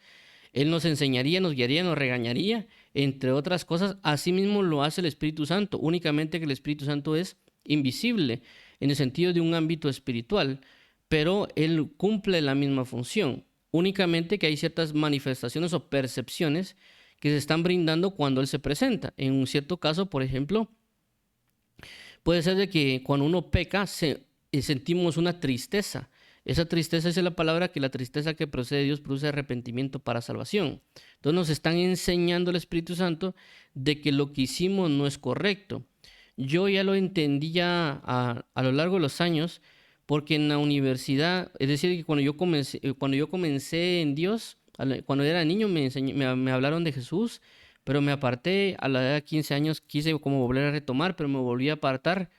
Él nos enseñaría, nos guiaría, nos regañaría, entre otras cosas. Así mismo lo hace el Espíritu Santo, únicamente que el Espíritu Santo es invisible en el sentido de un ámbito espiritual, pero Él cumple la misma función, únicamente que hay ciertas manifestaciones o percepciones que se están brindando cuando Él se presenta. En un cierto caso, por ejemplo, puede ser de que cuando uno peca sentimos una tristeza. Esa tristeza es la palabra, que la tristeza que procede de Dios produce arrepentimiento para salvación. Entonces nos están enseñando el Espíritu Santo de que lo que hicimos no es correcto. Yo ya lo entendía a lo largo de los años, porque en la universidad, es decir, que cuando yo comencé en Dios, cuando era niño me hablaron de Jesús, pero me aparté a la edad de 15 años, quise como volver a retomar, pero me volví a apartar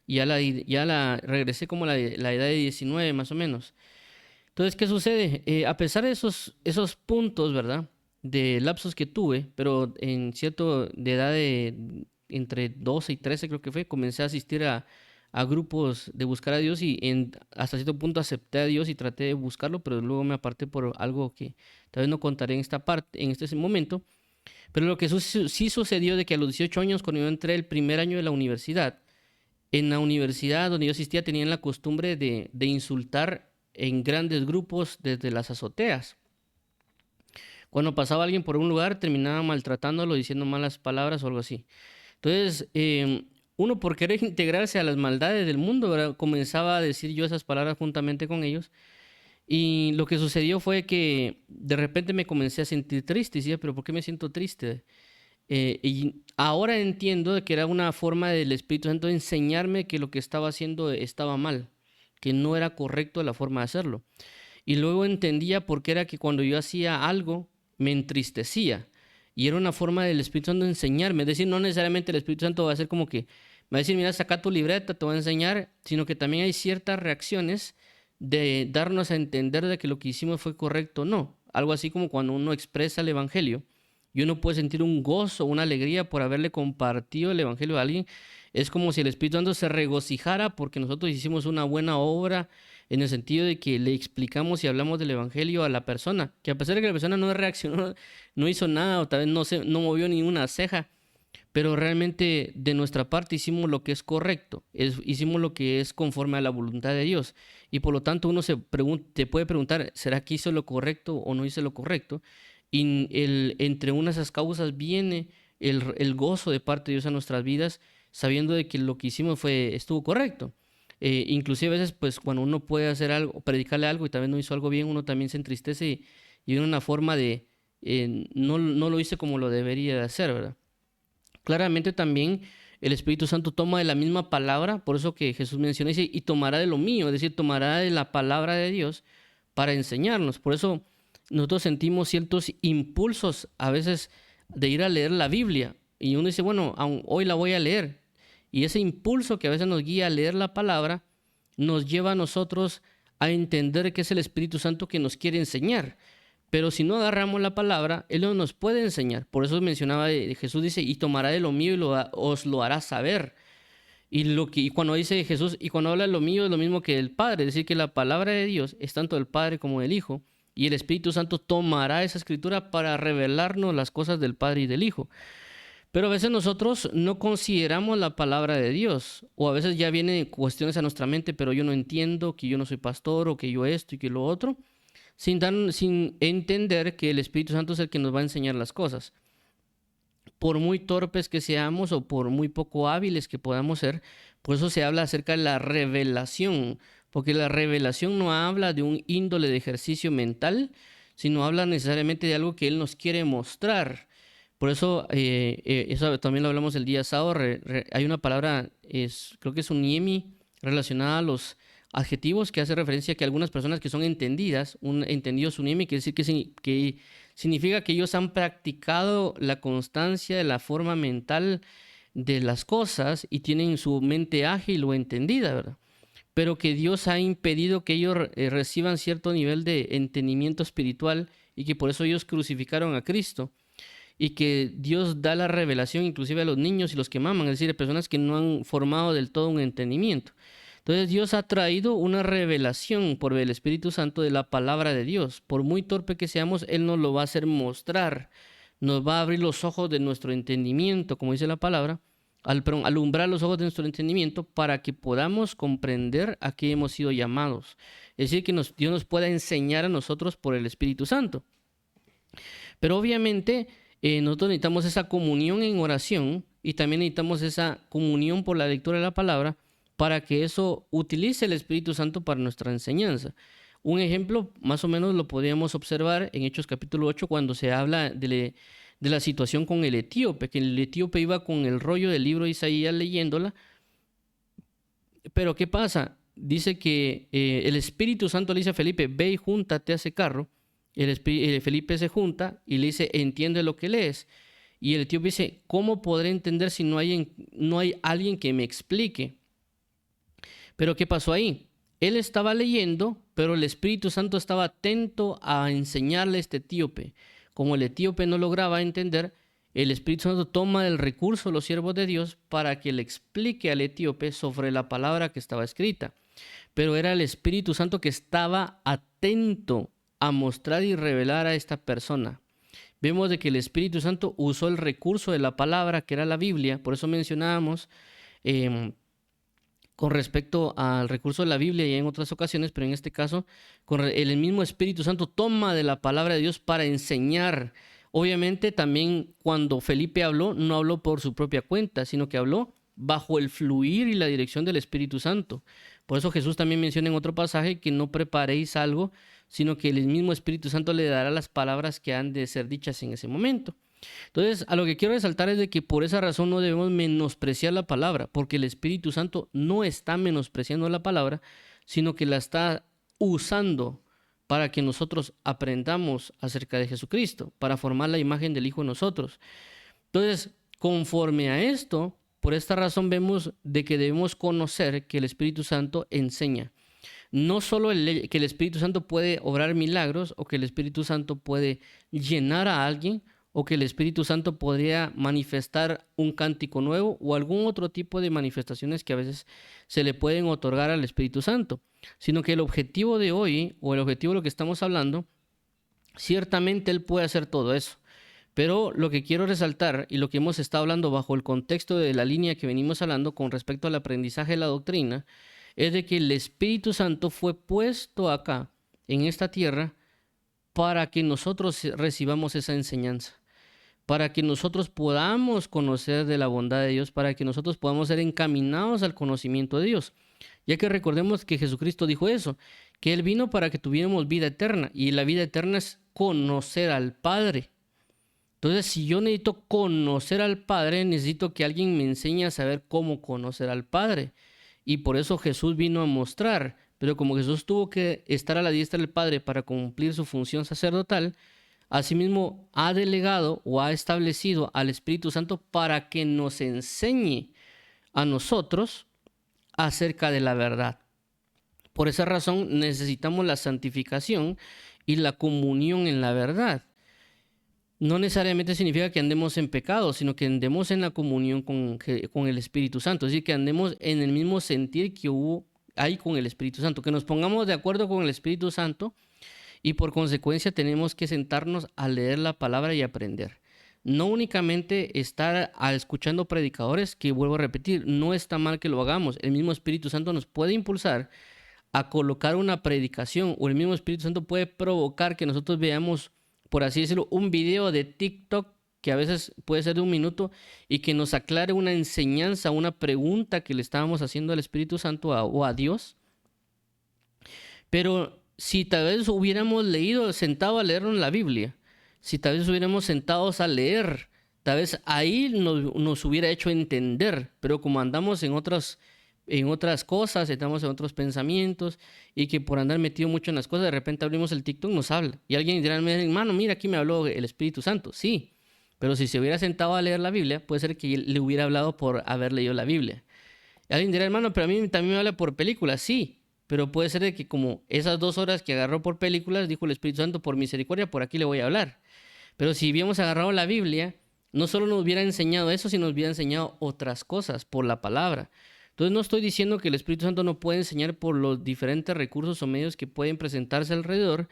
y ya la regresé como la edad de 19 más o menos. Entonces, ¿qué sucede? A pesar de esos puntos, ¿verdad? De lapsos que tuve, pero en cierto de edad de entre 12 y 13 creo que fue, comencé a asistir a grupos de buscar a Dios y hasta cierto punto acepté a Dios y traté de buscarlo, pero luego me aparté por algo que tal vez no contaré en esta parte, en este momento. Pero lo que sí sucedió de que a los 18 años, cuando yo entré el primer año de la universidad, en la universidad donde yo asistía tenían la costumbre de insultar en grandes grupos desde las azoteas. Cuando pasaba alguien por un lugar, terminaba maltratándolo, diciendo malas palabras o algo así. Entonces, uno por querer integrarse a las maldades del mundo, ¿verdad? Comenzaba a decir yo esas palabras juntamente con ellos. Y lo que sucedió fue que de repente me comencé a sentir triste. Y decía, pero ¿por qué me siento triste? Y ahora entiendo de que era una forma del Espíritu Santo de enseñarme que lo que estaba haciendo estaba mal, que no era correcto la forma de hacerlo. Y luego entendía por qué era que cuando yo hacía algo me entristecía. Y era una forma del Espíritu Santo de enseñarme. Es decir, no necesariamente el Espíritu Santo va a ser como que me va a decir, mira, saca tu libreta, te voy a enseñar, sino que también hay ciertas reacciones de darnos a entender de que lo que hicimos fue correcto o no. Algo así como cuando uno expresa el Evangelio y uno puede sentir un gozo, una alegría por haberle compartido el Evangelio a alguien. Es como si el Espíritu Santo se regocijara porque nosotros hicimos una buena obra, en el sentido de que le explicamos y hablamos del Evangelio a la persona, que a pesar de que la persona no reaccionó, no hizo nada o tal vez no movió ni una ceja, pero realmente de nuestra parte hicimos lo que es correcto, hicimos lo que es conforme a la voluntad de Dios. Y por lo tanto uno te puede preguntar, ¿será que hizo lo correcto o no hice lo correcto? Y entre una de esas causas viene el gozo de parte de Dios a nuestras vidas, sabiendo de que lo que hicimos estuvo correcto. Inclusive a veces, pues cuando uno puede hacer algo, predicarle algo y también no hizo algo bien, uno también se entristece y viene una forma de, no lo hice como lo debería de hacer, ¿verdad? Claramente también el Espíritu Santo toma de la misma palabra, por eso que Jesús menciona, dice, y tomará de lo mío, es decir, tomará de la palabra de Dios para enseñarnos. Por eso nosotros sentimos ciertos impulsos a veces de ir a leer la Biblia. Y uno dice, bueno, hoy la voy a leer. Y ese impulso que a veces nos guía a leer la palabra, nos lleva a nosotros a entender que es el Espíritu Santo que nos quiere enseñar. Pero si no agarramos la palabra, Él no nos puede enseñar. Por eso mencionaba, Jesús dice, y tomará de lo mío y os lo hará saber. Y cuando dice Jesús, y cuando habla de lo mío, es lo mismo que el Padre. Es decir, que la palabra de Dios es tanto del Padre como del Hijo. Y el Espíritu Santo tomará esa escritura para revelarnos las cosas del Padre y del Hijo. Pero a veces nosotros no consideramos la palabra de Dios. O a veces ya vienen cuestiones a nuestra mente, pero yo no entiendo que yo no soy pastor o que yo esto y que lo otro, sin entender que el Espíritu Santo es el que nos va a enseñar las cosas. Por muy torpes que seamos o por muy poco hábiles que podamos ser, por eso se habla acerca de la revelación, porque la revelación no habla de un índole de ejercicio mental, sino habla necesariamente de algo que Él nos quiere mostrar. Por eso, eso también lo hablamos el día sábado, hay una palabra, creo que es un niemi, relacionada a los adjetivos, que hace referencia a que algunas personas que son entendidas, entendido su niemi, quiere decir que significa que ellos han practicado la constancia de la forma mental de las cosas y tienen su mente ágil o entendida, ¿verdad? Pero que Dios ha impedido que ellos reciban cierto nivel de entendimiento espiritual y que por eso ellos crucificaron a Cristo y que Dios da la revelación inclusive a los niños y los que maman, es decir, a personas que no han formado del todo un entendimiento. Entonces Dios ha traído una revelación por el Espíritu Santo de la palabra de Dios. Por muy torpe que seamos, Él nos lo va a hacer mostrar. Nos va a abrir los ojos de nuestro entendimiento, como dice la palabra, alumbrar los ojos de nuestro entendimiento para que podamos comprender a qué hemos sido llamados. Es decir, que Dios nos pueda enseñar a nosotros por el Espíritu Santo. Pero obviamente nosotros necesitamos esa comunión en oración y también necesitamos esa comunión por la lectura de la palabra para que eso utilice el Espíritu Santo para nuestra enseñanza. Un ejemplo, más o menos lo podríamos observar en Hechos capítulo 8, cuando se habla de la situación con el etíope, que el etíope iba con el rollo del libro de Isaías leyéndola. Pero ¿qué pasa? Dice que el Espíritu Santo le dice a Felipe, ve y júntate a ese carro. Felipe se junta y le dice, entiende lo que lees. Y el etíope dice, ¿cómo podré entender si no hay alguien que me explique? Pero ¿qué pasó ahí? Él estaba leyendo, pero el Espíritu Santo estaba atento a enseñarle a este etíope. Como el etíope no lograba entender, el Espíritu Santo toma el recurso de los siervos de Dios para que le explique al etíope sobre la palabra que estaba escrita. Pero era el Espíritu Santo que estaba atento a mostrar y revelar a esta persona. Vemos de que el Espíritu Santo usó el recurso de la palabra, que era la Biblia. Por eso mencionábamos con respecto al recurso de la Biblia y en otras ocasiones, pero en este caso, el mismo Espíritu Santo toma de la palabra de Dios para enseñar. Obviamente también cuando Felipe habló, no habló por su propia cuenta, sino que habló bajo el fluir y la dirección del Espíritu Santo. Por eso Jesús también menciona en otro pasaje que no preparéis algo, sino que el mismo Espíritu Santo le dará las palabras que han de ser dichas en ese momento. Entonces, a lo que quiero resaltar es de que por esa razón no debemos menospreciar la palabra, porque el Espíritu Santo no está menospreciando la palabra, sino que la está usando para que nosotros aprendamos acerca de Jesucristo, para formar la imagen del Hijo en nosotros. Entonces, conforme a esto, por esta razón vemos de que debemos conocer que el Espíritu Santo enseña. No solo que el Espíritu Santo puede obrar milagros, o que el Espíritu Santo puede llenar a alguien, o que el Espíritu Santo podría manifestar un cántico nuevo o algún otro tipo de manifestaciones que a veces se le pueden otorgar al Espíritu Santo, sino que el objetivo de hoy, o el objetivo de lo que estamos hablando, ciertamente Él puede hacer todo eso. Pero lo que quiero resaltar y lo que hemos estado hablando bajo el contexto de la línea que venimos hablando con respecto al aprendizaje de la doctrina, es de que el Espíritu Santo fue puesto acá, en esta tierra, para que nosotros recibamos esa enseñanza, para que nosotros podamos conocer de la bondad de Dios, para que nosotros podamos ser encaminados al conocimiento de Dios. Ya que recordemos que Jesucristo dijo eso, que Él vino para que tuviéramos vida eterna, y la vida eterna es conocer al Padre. Entonces, si yo necesito conocer al Padre, necesito que alguien me enseñe a saber cómo conocer al Padre. Y por eso Jesús vino a mostrar, pero como Jesús tuvo que estar a la diestra del Padre para cumplir su función sacerdotal, asimismo ha delegado o ha establecido al Espíritu Santo para que nos enseñe a nosotros acerca de la verdad. Por esa razón necesitamos la santificación y la comunión en la verdad. No necesariamente significa que andemos en pecado, sino que andemos en la comunión con el Espíritu Santo. Es decir, que andemos en el mismo sentir que hay con el Espíritu Santo. Que nos pongamos de acuerdo con el Espíritu Santo, y por consecuencia tenemos que sentarnos a leer la palabra y aprender. No únicamente estar escuchando predicadores, que vuelvo a repetir, no está mal que lo hagamos. El mismo Espíritu Santo nos puede impulsar a colocar una predicación, o el mismo Espíritu Santo puede provocar que nosotros veamos, por así decirlo, un video de TikTok que a veces puede ser de 1 minuto y que nos aclare una enseñanza, una pregunta que le estábamos haciendo al Espíritu Santo o a Dios. Pero si tal vez hubiéramos sentado a leernos la Biblia, si tal vez hubiéramos sentados a leer, tal vez ahí nos hubiera hecho entender, pero como andamos en otras cosas, estamos en otros pensamientos, y que por andar metido mucho en las cosas, de repente abrimos el TikTok, nos habla, y alguien dirá, hermano, mira, aquí me habló el Espíritu Santo. Sí, pero si se hubiera sentado a leer la Biblia, puede ser que le hubiera hablado por haber leído la Biblia. Y alguien dirá, hermano, pero a mí también me habla por películas. Sí, pero puede ser de que como esas 2 horas que agarró por películas, dijo el Espíritu Santo, por misericordia, por aquí le voy a hablar. Pero si hubiéramos agarrado la Biblia, no solo nos hubiera enseñado eso, sino nos hubiera enseñado otras cosas por la palabra. Entonces no estoy diciendo que el Espíritu Santo no puede enseñar por los diferentes recursos o medios que pueden presentarse alrededor,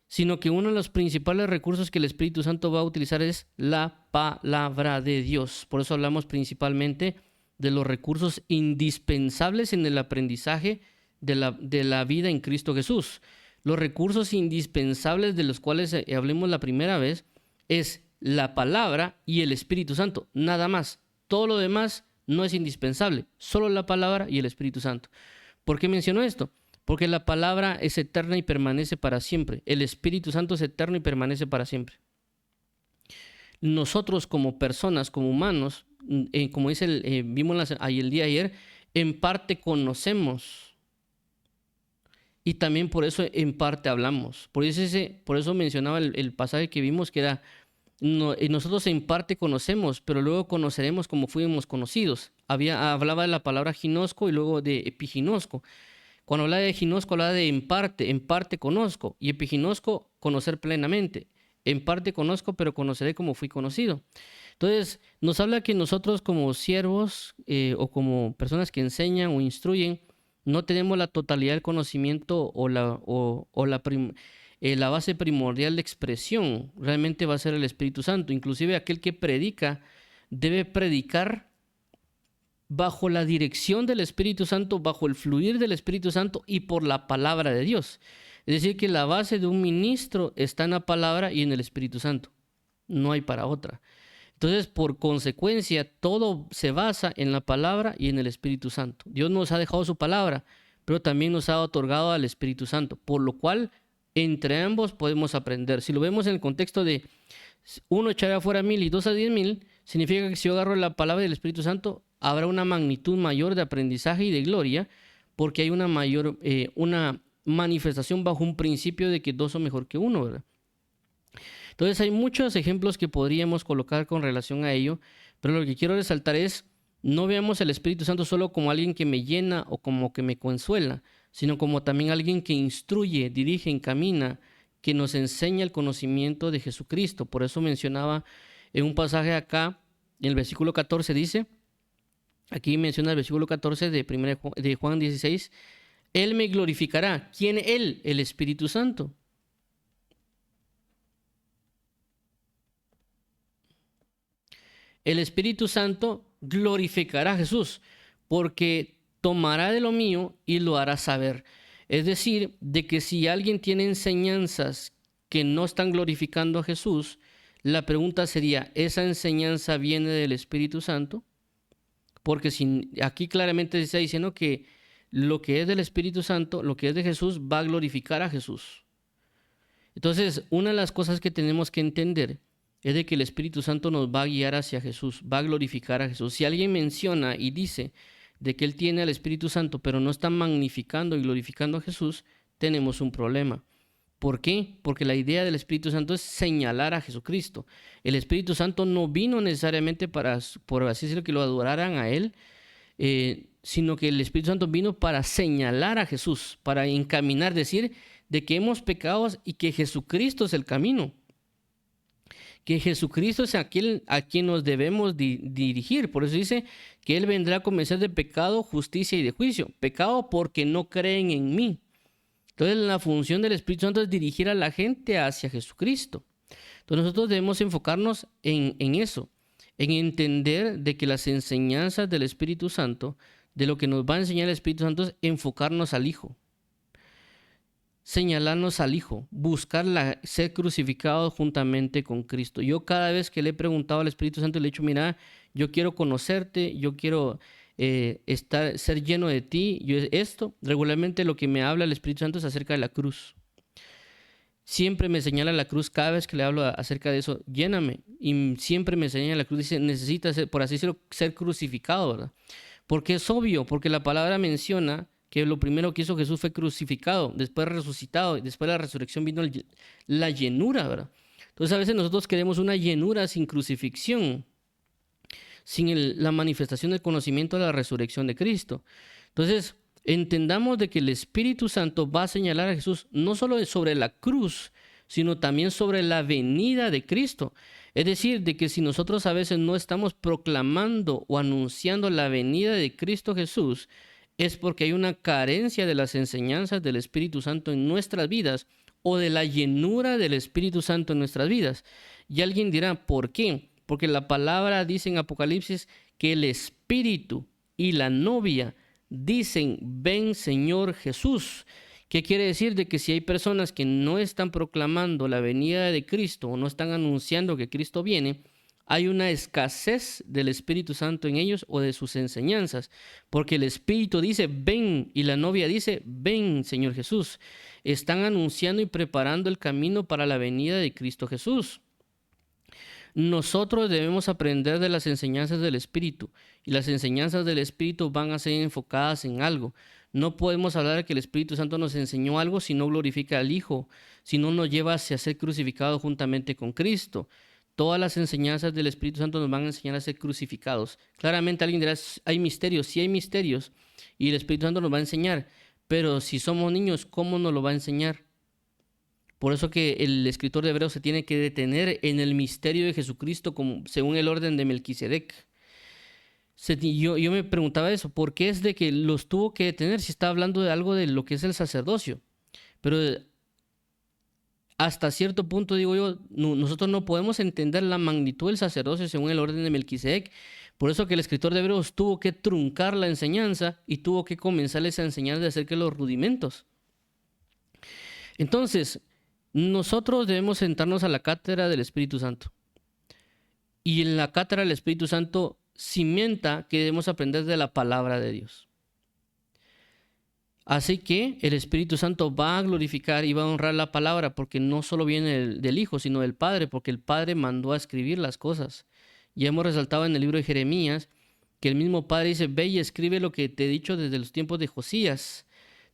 sino que uno de los principales recursos que el Espíritu Santo va a utilizar es la palabra de Dios. Por eso hablamos principalmente de los recursos indispensables en el aprendizaje de la vida en Cristo Jesús. Los recursos indispensables de los cuales hablemos la primera vez es la palabra y el Espíritu Santo, nada más. Todo lo demás no es indispensable, solo la palabra y el Espíritu Santo. ¿Por qué menciono esto? Porque la palabra es eterna y permanece para siempre. El Espíritu Santo es eterno y permanece para siempre. Nosotros como personas, como humanos, como dice vimos el día de ayer, en parte conocemos y también por eso en parte hablamos. Por eso mencionaba el pasaje que vimos que era, nosotros en parte conocemos, pero luego conoceremos como fuimos conocidos. Hablaba de la palabra ginosco y luego de epiginosco. Cuando hablaba de ginosco, hablaba de en parte conozco, y epiginosco, conocer plenamente. En parte conozco, pero conoceré como fui conocido. Entonces, nos habla que nosotros como siervos o como personas que enseñan o instruyen, no tenemos la totalidad del conocimiento o la base primordial de expresión. Realmente va a ser el Espíritu Santo. Inclusive aquel que predica debe predicar bajo la dirección del Espíritu Santo, bajo el fluir del Espíritu Santo y por la palabra de Dios. Es decir, que la base de un ministro está en la palabra y en el Espíritu Santo. No hay para otra. Entonces, por consecuencia, todo se basa en la palabra y en el Espíritu Santo. Dios nos ha dejado su palabra, pero también nos ha otorgado al Espíritu Santo, por lo cual entre ambos podemos aprender. Si lo vemos en el contexto de 1 echará afuera 1000 y 2 a 10,000, significa que si yo agarro la palabra del Espíritu Santo, habrá una magnitud mayor de aprendizaje y de gloria, porque hay una manifestación bajo un principio de que dos son mejor que uno, ¿verdad? Entonces hay muchos ejemplos que podríamos colocar con relación a ello, pero lo que quiero resaltar es, no veamos el Espíritu Santo solo como alguien que me llena o como que me consuela, sino como también alguien que instruye, dirige, encamina, que nos enseña el conocimiento de Jesucristo. Por eso mencionaba en un pasaje acá, en el versículo 14 dice, aquí menciona el versículo 14 de Juan 16, Él me glorificará. ¿Quién Él? El Espíritu Santo. El Espíritu Santo glorificará a Jesús, porque tomará de lo mío y lo hará saber. Es decir, de que si alguien tiene enseñanzas que no están glorificando a Jesús, la pregunta sería, ¿esa enseñanza viene del Espíritu Santo? Porque aquí claramente se está diciendo que lo que es del Espíritu Santo, lo que es de Jesús, va a glorificar a Jesús. Entonces, una de las cosas que tenemos que entender es de que el Espíritu Santo nos va a guiar hacia Jesús, va a glorificar a Jesús. Si alguien menciona y dice de que él tiene al Espíritu Santo, pero no está magnificando y glorificando a Jesús, tenemos un problema. ¿Por qué? Porque la idea del Espíritu Santo es señalar a Jesucristo. El Espíritu Santo no vino necesariamente para, por así decirlo, que lo adoraran a Él, sino que el Espíritu Santo vino para señalar a Jesús, para encaminar, decir de que hemos pecado y que Jesucristo es el camino. Que Jesucristo es aquel a quien nos debemos dirigir. Por eso dice que Él vendrá a convencer de pecado, justicia y de juicio. Pecado porque no creen en mí. Entonces la función del Espíritu Santo es dirigir a la gente hacia Jesucristo. Entonces nosotros debemos enfocarnos en eso, en entender de que las enseñanzas del Espíritu Santo, de lo que nos va a enseñar el Espíritu Santo es enfocarnos al Hijo. Señalarnos al Hijo, buscar ser crucificado juntamente con Cristo. Yo cada vez que le he preguntado al Espíritu Santo, le he dicho, mira, yo quiero conocerte, yo quiero ser lleno de ti. Regularmente lo que me habla el Espíritu Santo es acerca de la cruz. Siempre me señala la cruz, cada vez que le hablo acerca de eso, lléname. Y siempre me señala la cruz, dice, necesitas, por así decirlo, ser crucificado, ¿verdad? Porque es obvio, porque la palabra menciona que lo primero que hizo Jesús fue crucificado, después resucitado, y después de la resurrección vino la llenura, ¿verdad? Entonces a veces nosotros queremos una llenura sin crucifixión, sin la manifestación del conocimiento de la resurrección de Cristo. Entonces entendamos de que el Espíritu Santo va a señalar a Jesús no solo sobre la cruz, sino también sobre la venida de Cristo. Es decir, de que si nosotros a veces no estamos proclamando o anunciando la venida de Cristo Jesús, es porque hay una carencia de las enseñanzas del Espíritu Santo en nuestras vidas o de la llenura del Espíritu Santo en nuestras vidas. Y alguien dirá, ¿por qué? Porque la palabra dice en Apocalipsis que el Espíritu y la novia dicen, ven Señor Jesús. ¿Qué quiere decir? De que si hay personas que no están proclamando la venida de Cristo o no están anunciando que Cristo viene, hay una escasez del Espíritu Santo en ellos o de sus enseñanzas, porque el Espíritu dice, ven, y la novia dice, ven, Señor Jesús. Están anunciando y preparando el camino para la venida de Cristo Jesús. Nosotros debemos aprender de las enseñanzas del Espíritu, y las enseñanzas del Espíritu van a ser enfocadas en algo. No podemos hablar de que el Espíritu Santo nos enseñó algo si no glorifica al Hijo, si no nos lleva hacia ser crucificado juntamente con Cristo. Todas las enseñanzas del Espíritu Santo nos van a enseñar a ser crucificados. Claramente alguien dirá, hay misterios, sí hay misterios, y el Espíritu Santo nos va a enseñar, pero si somos niños, ¿cómo nos lo va a enseñar? Por eso que el escritor de Hebreos se tiene que detener en el misterio de Jesucristo como, según el orden de Melquisedec. Yo me preguntaba eso, ¿por qué es de que los tuvo que detener si está hablando de algo de lo que es el sacerdocio? Pero hasta cierto punto, digo yo, nosotros no podemos entender la magnitud del sacerdocio según el orden de Melquisedec. Por eso que el escritor de Hebreos tuvo que truncar la enseñanza y tuvo que comenzarles a enseñar de acerca de los rudimentos. Entonces, nosotros debemos sentarnos a la cátedra del Espíritu Santo. Y en la cátedra del Espíritu Santo cimienta que debemos aprender de la palabra de Dios. Así que el Espíritu Santo va a glorificar y va a honrar la palabra, porque no solo viene del Hijo, sino del Padre, porque el Padre mandó a escribir las cosas. Ya hemos resaltado en el libro de Jeremías que el mismo Padre dice, ve y escribe lo que te he dicho desde los tiempos de Josías.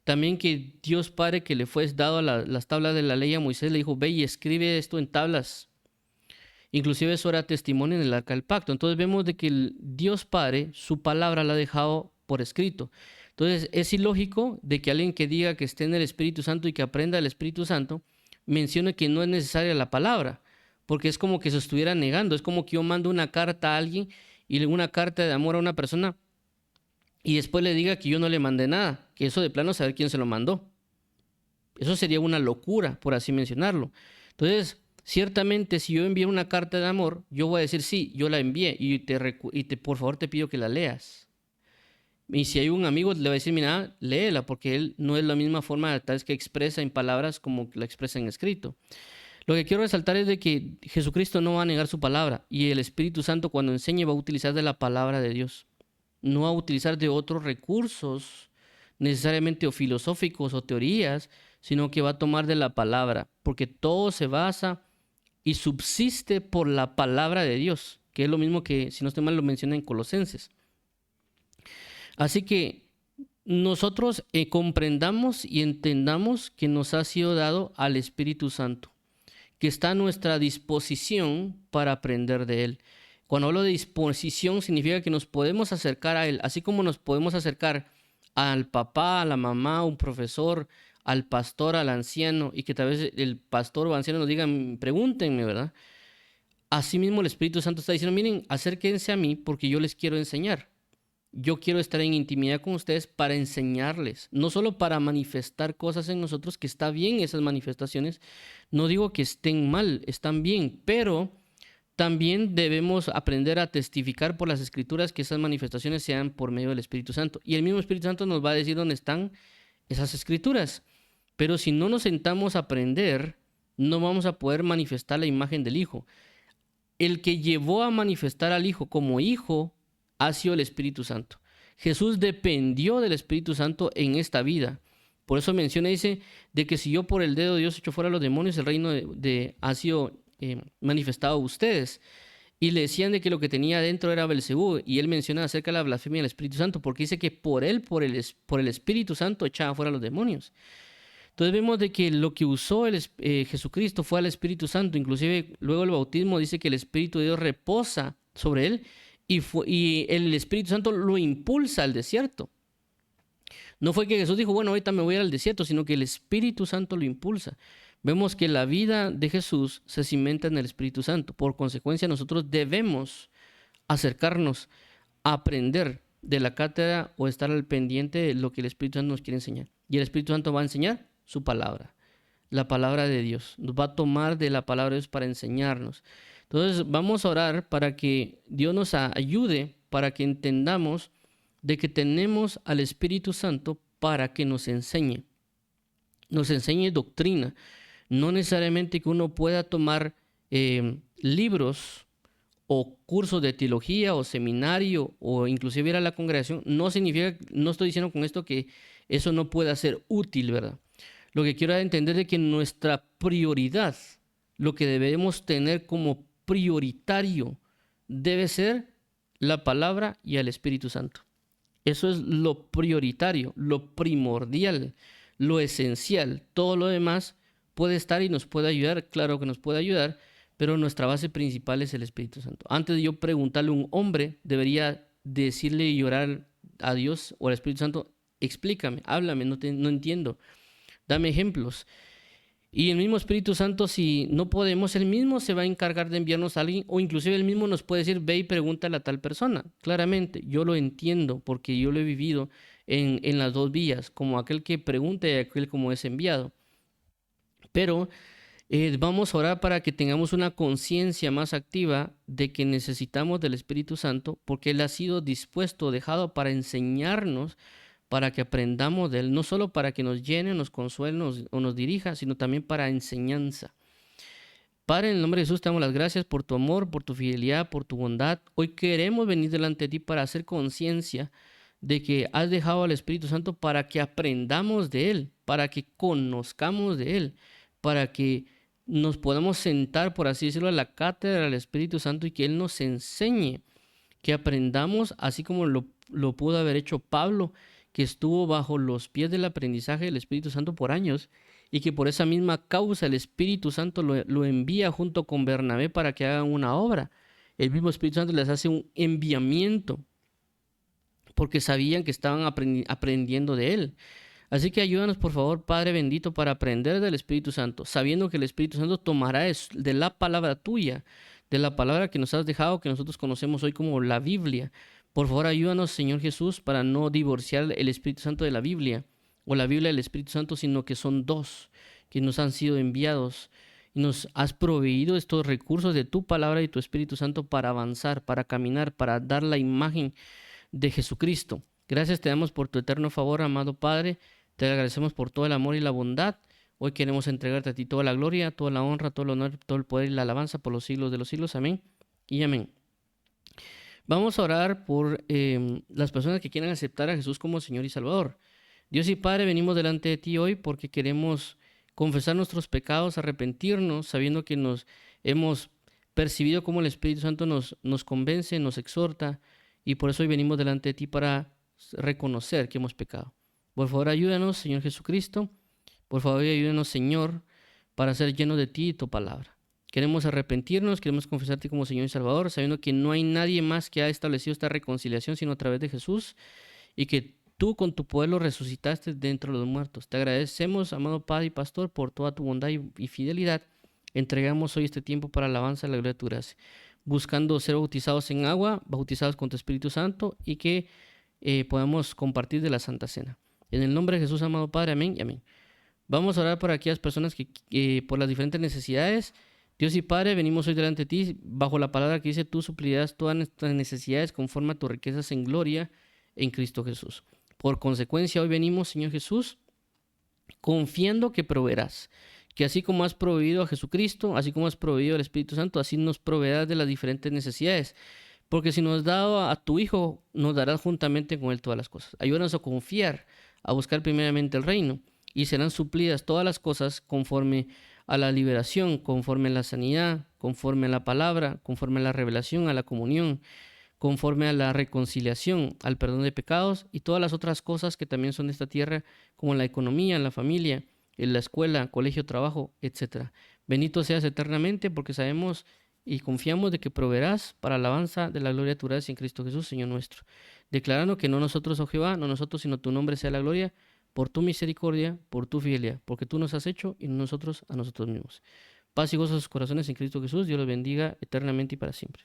También que Dios Padre, que le fue dado las tablas de la ley a Moisés, le dijo, ve y escribe esto en tablas. Inclusive eso era testimonio en el arca del pacto. Entonces vemos de que el Dios Padre, su palabra la ha dejado por escrito. Entonces es ilógico de que alguien que diga que esté en el Espíritu Santo y que aprenda el Espíritu Santo, mencione que no es necesaria la palabra, porque es como que se estuviera negando. Es como que yo mando una carta a alguien y una carta de amor a una persona y después le diga que yo no le mandé nada, que eso de plano saber quién se lo mandó. Eso sería una locura, por así mencionarlo. Entonces, ciertamente, si yo envié una carta de amor, yo voy a decir, sí, yo la envié y por favor te pido que la leas. Y si hay un amigo, le va a decir, mira, léela, porque él no es la misma forma tal vez que expresa en palabras como la expresa en escrito. Lo que quiero resaltar es de que Jesucristo no va a negar su palabra y el Espíritu Santo cuando enseñe va a utilizar de la palabra de Dios. No va a utilizar de otros recursos necesariamente o filosóficos o teorías, sino que va a tomar de la palabra, porque todo se basa y subsiste por la palabra de Dios, que es lo mismo que, si no estoy mal, lo menciona en Colosenses. Así que nosotros comprendamos y entendamos que nos ha sido dado al Espíritu Santo, que está a nuestra disposición para aprender de Él. Cuando hablo de disposición significa que nos podemos acercar a Él, así como nos podemos acercar al papá, a la mamá, a un profesor, al pastor, al anciano, y que tal vez el pastor o anciano nos diga, pregúntenme, ¿verdad? Asimismo el Espíritu Santo está diciendo, miren, acérquense a mí porque yo les quiero enseñar. Yo quiero estar en intimidad con ustedes para enseñarles, no solo para manifestar cosas en nosotros, que está bien esas manifestaciones, no digo que estén mal, están bien, pero también debemos aprender a testificar por las Escrituras que esas manifestaciones sean por medio del Espíritu Santo. Y el mismo Espíritu Santo nos va a decir dónde están esas Escrituras. Pero si no nos sentamos a aprender, no vamos a poder manifestar la imagen del Hijo. El que llevó a manifestar al Hijo como Hijo ha sido el Espíritu Santo. Jesús dependió del Espíritu Santo en esta vida. Por eso menciona, dice, de que si yo por el dedo de Dios echo fuera a los demonios, el reino ha sido manifestado a ustedes. Y le decían de que lo que tenía adentro era Belcebú. Y él menciona acerca de la blasfemia del Espíritu Santo, porque dice que por él, por el Espíritu Santo, echaba fuera a los demonios. Entonces vemos de que lo que usó Jesucristo fue al Espíritu Santo. Inclusive luego el bautismo dice que el Espíritu de Dios reposa sobre él y el Espíritu Santo lo impulsa al desierto. No fue que Jesús dijo, bueno, ahorita me voy al desierto, sino que el Espíritu Santo lo impulsa. Vemos que la vida de Jesús se cimenta en el Espíritu Santo. Por consecuencia, nosotros debemos acercarnos a aprender de la cátedra o estar al pendiente de lo que el Espíritu Santo nos quiere enseñar. Y el Espíritu Santo va a enseñar su palabra, la palabra de Dios. Nos va a tomar de la palabra de Dios para enseñarnos. Entonces vamos a orar para que Dios nos ayude, para que entendamos de que tenemos al Espíritu Santo para que nos enseñe doctrina. No necesariamente que uno pueda tomar libros o cursos de teología o seminario o inclusive ir a la congregación, no significa, no estoy diciendo con esto que eso no pueda ser útil, ¿verdad? Lo que quiero entender es que nuestra prioridad, lo que debemos tener como prioritario, debe ser la palabra y el Espíritu Santo. Eso es lo prioritario, lo primordial, lo esencial. Todo lo demás puede estar y nos puede ayudar, claro que nos puede ayudar, pero nuestra base principal es el Espíritu Santo. Antes de yo preguntarle a un hombre, debería decirle y orar a Dios o al Espíritu Santo, explícame, háblame, no entiendo, dame ejemplos. Y el mismo Espíritu Santo, si no podemos, él mismo se va a encargar de enviarnos a alguien, o inclusive él mismo nos puede decir, ve y pregúntale a tal persona. Claramente, yo lo entiendo porque yo lo he vivido en las dos vías, como aquel que pregunta y aquel como es enviado. Pero vamos a orar para que tengamos una conciencia más activa de que necesitamos del Espíritu Santo, porque Él ha sido dispuesto, dejado para enseñarnos, para que aprendamos de Él, no solo para que nos llene, nos consuele o nos dirija, sino también para enseñanza. Padre, en el nombre de Jesús te damos las gracias por tu amor, por tu fidelidad, por tu bondad. Hoy queremos venir delante de ti para hacer conciencia de que has dejado al Espíritu Santo para que aprendamos de Él, para que conozcamos de Él, para que nos podamos sentar, por así decirlo, a la cátedra del Espíritu Santo y que Él nos enseñe, que aprendamos así como lo pudo haber hecho Pablo, que estuvo bajo los pies del aprendizaje del Espíritu Santo por años y que por esa misma causa el Espíritu Santo lo envía junto con Bernabé para que hagan una obra. El mismo Espíritu Santo les hace un enviamiento porque sabían que estaban aprendiendo de Él. Así que ayúdanos, por favor, Padre bendito, para aprender del Espíritu Santo, sabiendo que el Espíritu Santo tomará de la palabra tuya, de la palabra que nos has dejado, que nosotros conocemos hoy como la Biblia. Por favor, ayúdanos, Señor Jesús, para no divorciar el Espíritu Santo de la Biblia, o la Biblia del Espíritu Santo, sino que son dos, que nos han sido enviados. Y nos has proveído estos recursos de tu palabra y tu Espíritu Santo para avanzar, para caminar, para dar la imagen de Jesucristo. Gracias te damos por tu eterno favor, amado Padre. Te agradecemos por todo el amor y la bondad. Hoy queremos entregarte a ti toda la gloria, toda la honra, todo el honor, todo el poder y la alabanza por los siglos de los siglos. Amén y amén. Vamos a orar por las personas que quieran aceptar a Jesús como Señor y Salvador. Dios y Padre, venimos delante de ti hoy porque queremos confesar nuestros pecados, arrepentirnos, sabiendo que nos hemos percibido como el Espíritu Santo nos convence, nos exhorta, y por eso hoy venimos delante de ti para reconocer que hemos pecado. Por favor, ayúdanos, Señor Jesucristo. Por favor, ayúdanos, Señor, para ser llenos de ti y tu palabra. Queremos arrepentirnos, queremos confesarte como Señor y Salvador, sabiendo que no hay nadie más que ha establecido esta reconciliación sino a través de Jesús, y que tú con tu poder lo resucitaste dentro de los muertos. Te agradecemos, amado Padre y Pastor, por toda tu bondad y fidelidad. Entregamos hoy este tiempo para alabanza y la gloria de tu gracia, buscando ser bautizados en agua, bautizados con tu Espíritu Santo, y que podamos compartir de la Santa Cena. En el nombre de Jesús, amado Padre, amén y amén. Vamos a orar por aquellas personas que por las diferentes necesidades. Dios y Padre, venimos hoy delante de ti, bajo la palabra que dice, tú suplirás todas nuestras necesidades conforme a tus riquezas en gloria en Cristo Jesús. Por consecuencia, hoy venimos, Señor Jesús, confiando que proveerás, que así como has proveído a Jesucristo, así como has proveído al Espíritu Santo, así nos proveerás de las diferentes necesidades. Porque si nos has dado a tu Hijo, nos darás juntamente con Él todas las cosas. Ayúdanos a confiar, a buscar primeramente el reino, y serán suplidas todas las cosas conforme a la liberación, conforme a la sanidad, conforme a la palabra, conforme a la revelación, a la comunión, conforme a la reconciliación, al perdón de pecados y todas las otras cosas que también son de esta tierra, como la economía, la familia, en la escuela, colegio, trabajo, etc. Bendito seas eternamente, porque sabemos y confiamos de que proveerás para alabanza de la gloria de tu gracia en Cristo Jesús, Señor nuestro. Declarando que no nosotros, oh Jehová, no nosotros, sino tu nombre sea la gloria, por tu misericordia, por tu fidelidad, porque tú nos has hecho y no nosotros a nosotros mismos. Paz y gozo a sus corazones en Cristo Jesús. Dios los bendiga eternamente y para siempre.